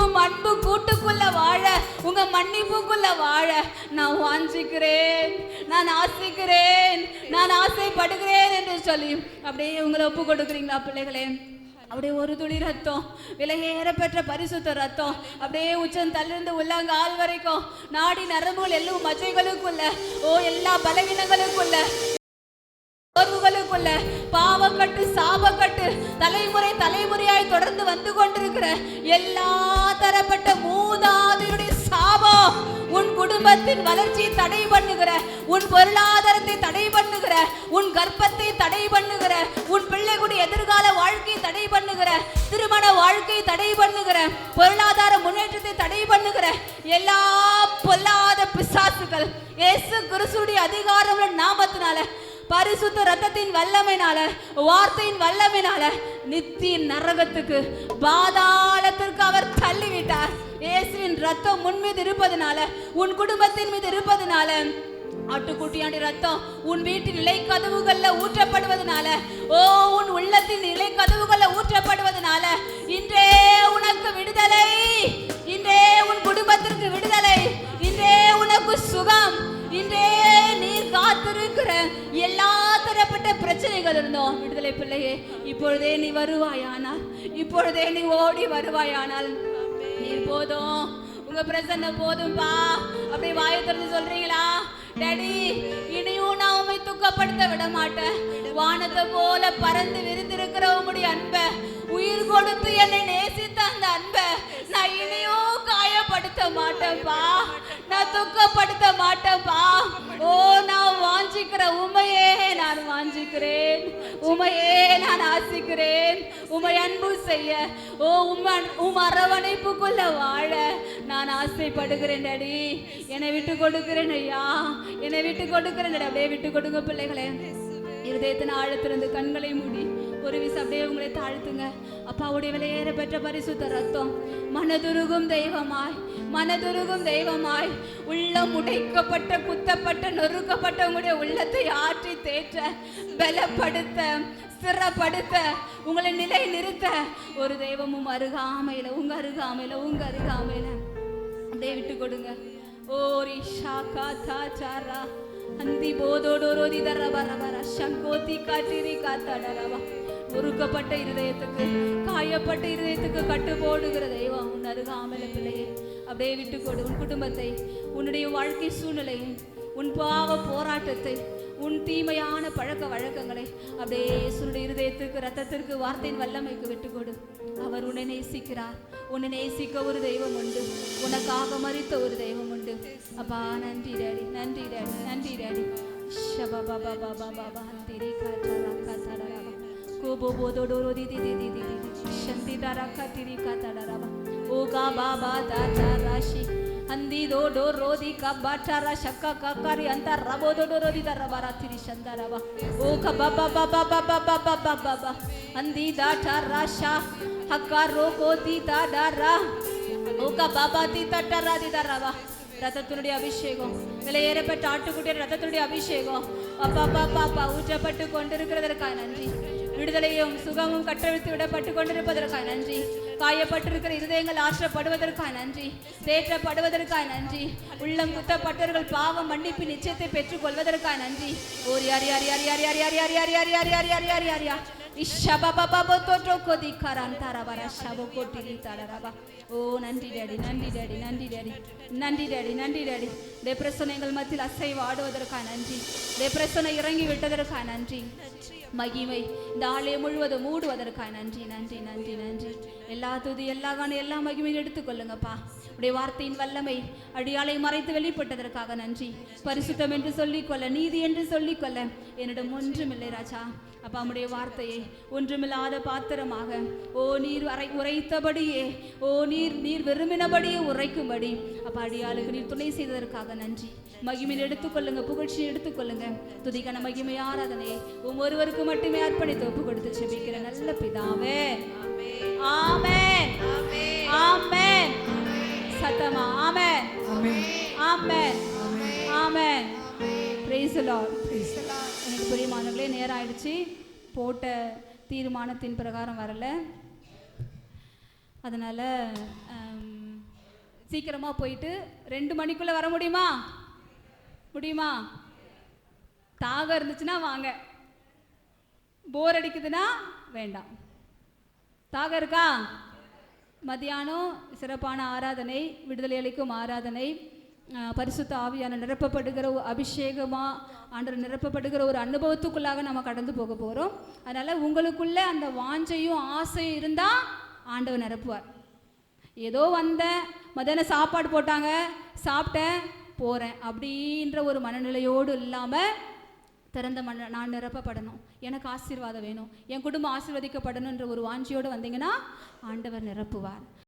S1: உன் அன்பு கூட்டுக்குள்ள வாழ, உங்க மன்னிப்புக்குள்ள வாழ நான் வாஞ்சிக்கிறேன், நான் ஆசைக்கிறேன், நான் ஆசைப்படுகிறேன் என்று சொல்லி அப்படியே உங்களை ஒப்பு கொடுக்குறீங்களா பிள்ளைகளே? அப்படியே ஒரு துளி ரத்தம், விலையேற பெற்ற பரிசுத்த ரத்தம், அப்படியே உச்சம் தள்ளிருந்து உள்ளங்கால் வரைக்கும் நாடி நரம்புகள் எல்லாம் மச்சைகளுக்குள்ள, எல்லா பலவீனங்களுக்குள்ள, உறவுகளுக்குள்ள, பாவக்கட்டு சாபக்கட்டு தலைமுறையாய் தொடர்ந்து வந்து கொண்டிருக்கிற எல்லா தரப்பட்ட மூதாதையுடைய சாபம் உன் குடும்பத்தின் வளர்ச்சியை தடை பண்ணுகிற, உன் பொருளாதாரத்தை தடை பண்ணுகிற, உன் கர்ப்பத்தை தடை பண்ணுகிற, உன் பிள்ளைகளுடைய எதிர்கால வாழ்க்கையை தடை பண்ணுகிற, திருமண வாழ்க்கையை தடை பண்ணுகிற, பொருளாதார முன்னேற்றத்தை தடை பண்ணுகிற எல்லா பொல்லாத பிசாசுகள் இயேசு கிறிஸ்துவின் அதிகாரமுள்ள நாமத்தினால, பரிசுத்த ரத்தத்தின் வல்லமையினால, வார்த்தையின் வல்லமையினால நித்திய நரகத்துக்கு, பாதாளத்திற்கு அவர் தள்ளிவிட்டார். இயேசுவின் ரத்தம் உன் மீது இருப்பதனால, உன் குடும்பத்தின் மீது இருப்பதனால, ஆட்டுக்குட்டியாண்டி ரத்தம் உன் வீட்டின் நிலை கதவுகள்ல ஊற்றப்படுவதனால, உன் உள்ளத்தின் நிலை கதவுகள்ல ஊற்றப்படுவதனால இன்றே உனக்கு விடுதலை, இன்றே உன் குடும்பத்திற்கு விடுதலை, இன்றே உனக்கு சுகம், இன்றே நீர் காத்திருக்கிற எல்லா தரப்பட்ட பிரச்சனைகள் இருந்தோம் விடுதலை பிள்ளையே, இப்பொழுதே நீ வருவாயானால், இப்பொழுதே நீ ஓடி வருவாயானால், நீர் போதும், உங்க பிரசன்ன போதும்பா. அப்படியே வாயை திறந்து சொல்றீங்களா? டாடி, இனியும் நான் உண்மை துக்கப்படுத்த விட மாட்டேன். வானத்தை போல பறந்து விரிந்திருக்கிற உங்களுடைய அன்பை, உயிர் கொடுத்து என்னை நேசித்த அந்த அன்பை நான் இனியும் காயப்படுத்த மாட்டேன்பா, நான் துக்கப்படுத்த மாட்டேன்பா. நான் வாஞ்சிக்கிற உமையே நான் வாஞ்சிக்கிறேன், உமையே நான் ஆசிக்கிறேன், உமை அன்பு செய்ய, உம் அரவணைப்புக்குள்ள வாழ நான் ஆசைப்படுகிறேன் டாடி. என்னை விட்டு கொடுக்கிறேன் ஐயா, என்னை விட்டு கொடுக்கிறேன். அப்படியே விட்டு கொடுங்க பிள்ளைகளே. இருதயத்தின் ஆழத்திலிருந்து கண்களை மூடி ஒரு விசை அப்படியே உங்களை தாழ்த்துங்க. அப்பாவுடைய விலையேற பெற்ற பரிசுத்த ரத்தம் மனதுருகும் தெய்வமாய் உள்ளம் உடைக்கப்பட்ட, குத்தப்பட்ட, நொறுக்கப்பட்ட உங்களுடைய உள்ளத்தை ஆற்றி தேற்ற, பலப்படுத்த, ஸ்திரப்படுத்த, உங்களை நிலை நிறுத்த ஒரு தெய்வமும் உங்க அருகாமையில அப்படியே விட்டு கொடுங்க. ஓரி ஷாகா தாச்சாரா அந்தி போதோடோரோதி தரவரவர சங்கோதி காட்டிரி காத்தாடரவா. உருக்கப்பட்ட இருதயத்துக்கு, காயப்பட்ட இருதயத்துக்கு கட்டு போடுகிற தெய்வம் உன் அருகாமையில பிள்ளையே. அப்படியே விட்டு கொடு. உன் குடும்பத்தை, உன்னுடைய வாழ்க்கை சூழ்நிலையை, உன் பாவ போராட்டத்தை, உன் தீமையான பழக்க வழக்கங்களை அப்படியே உன்னுடைய இருதயத்துக்கு, ரத்தத்திற்கு, வார்த்தையின் வல்லமைக்கு விட்டுக்கொடு. அவர் உன்னை நேசிக்கிறார். உன்னை நேசிக்க ஒரு தெய்வம் உண்டு, உனக்காக மரித்த ஒரு தெய்வம் உண்டு. அப்பா நன்றி டாடி, நன்றி டாடி, நன்றி டாடி. ஷபா பாபா பாபா திரி காத்தாரா காத்தாரா கோபோ போதோடோரோ திதி திதி திதி சந்தி தாரா காத்திரி காத்தாரா ஓகா பாபா தாச்சா ராஷி ಅಂದಿ ದೋಡೋ ರೋದಿ ಕಬ್ಬಾಟಾರ ಶಕ್ಕ ಕಕ್ಕರಿ ಅಂತ ರಬೋದೋಡೋ ರೋದಿ ದರಬಾರ ತಿರಿ ಶಂದರವ ಓ ಕಬ್ಬ ಬಬ ಅಂದಿ ದಾಟಾರ ಶಾ ಹಕ್ಕ ರೋಕೋತಿ ದಾಡಾರ ஓ கபாபா தி தட்டரா தி தரவா. ரத்தத்தினுடைய அபிஷேகம், விலையேறப்பட்ட ஆட்டுக்குட்டிய ரத்தத்தினுடைய அபிஷேகம் அப்பா அப்பா அப்பா அப்பா ஊற்றப்பட்டு கொண்டிருக்கிறதற்காக நன்றி. விடுதலையும் சுகமும் கற்றவிழ்த்து விடப்பட்டு கொண்டிருப்பதற்காக நன்றி. காயப்பட்டிருக்கிற இருதயங்கள் ஆற்றப்படுவதற்காக நன்றி. தேற்றப்படுவதற்காக நன்றி. உள்ளம் குத்தப்பட்டவர்கள் பாவம் மன்னிப்பு நிச்சயத்தை பெற்றுக் கொள்வதற்காக நன்றி. ஓர் யார் யார் யார் யார் யார் யார் யார் யார் யார் யார் யார் யார் யார் யார் யார் ஓ நன்றி டேடி, நன்றி டேடி, நன்றி டேடி, நன்றி டேடி, நன்றி டேடி. டெப்ரஷன் மத்தியில் அசைவு ஆடுவதற்காக நன்றி. டெப்ரஷனை இறங்கி விட்டதற்காக நன்றி. மகிமை இந்த ஆலயம் முழுவதும் மூடுவதற்காக நன்றி, நன்றி, நன்றி, நன்றி. எல்லா துதி எல்லா காண எல்லா மகிமையும் எடுத்துக்கொள்ளுங்கப்பா. உடைய வார்த்தையின் வல்லமை அடியாலை மறைத்து வெளிப்பட்டதற்காக நன்றி. பரிசுத்தம் என்று சொல்லிக்கொள்ள, நீதி என்று சொல்லிக்கொள்ள என்னிடம் ஒன்றுமில்லை ராஜா. அப்பா உடைய வார்த்தையை ஒன்றுமில்லாத பாத்திரமாக ஓ நீர் உரைத்தபடியே, ஓ நீர் விரும்பினபடியே உரைக்கும்படி அப்பா அடியாளுக்கு நீர் துணை செய்ததற்காக நன்றி. மகிமையை எடுத்துக்கொள்ளுங்க, புகழ்ச்சியை எடுத்துக்கொள்ளுங்க. துதிக்கான மகிமை ஆராதனையை ஒவ்வொருவருக்கு மட்டுமே அர்ப்பணித்து ஒப்பு கொடுத்து செபிக்கிற நல்ல பிதாவே. ஆமென், ஆமென். சத்தமா ஆமென், ஆமென், ஆமென். Price the Lord. எனக்கு பிரியமானவர்களே, நேரம் ஆயிடுச்சு. போட்ட தீர்மானத்தின் பிரகாரம் வரல, அதனால சீக்கிரமாக போயிட்டு 2 மணிக்குள்ளே வர முடியுமா? முடியுமா? தாகம் இருந்துச்சுன்னா வாங்க, போர் அடிக்குதுன்னா வேண்டாம். தாகம் இருக்கா? மத்தியானம் சிறப்பான ஆராதனை, விடுதலை அளிக்கும் ஆராதனை, பரிசுத்த ஆவியான நிரப்பப்படுகிற அபிஷேகமாக ஆண்டவர் நிரப்பப்படுகிற ஒரு அனுபவத்துக்குள்ளாக நம்ம கடந்து போக போகிறோம். அதனால் உங்களுக்குள்ள அந்த வாஞ்சையும் ஆசையும் இருந்தால் ஆண்டவர் நிரப்புவார். ஏதோ வந்தேன், மத்தியானம் சாப்பாடு போட்டாங்க, சாப்பிட்டேன், போகிறேன் அப்படின்ற ஒரு மனநிலையோடு இல்லாமல் திறந்த நான் நிரப்பப்படணும், எனக்கு ஆசீர்வாதம் வேணும், என் குடும்பம் ஆசீர்வதிக்கப்படணுன்ற ஒரு வாஞ்சியோடு வந்தீங்கன்னா ஆண்டவர் நிரப்புவார்.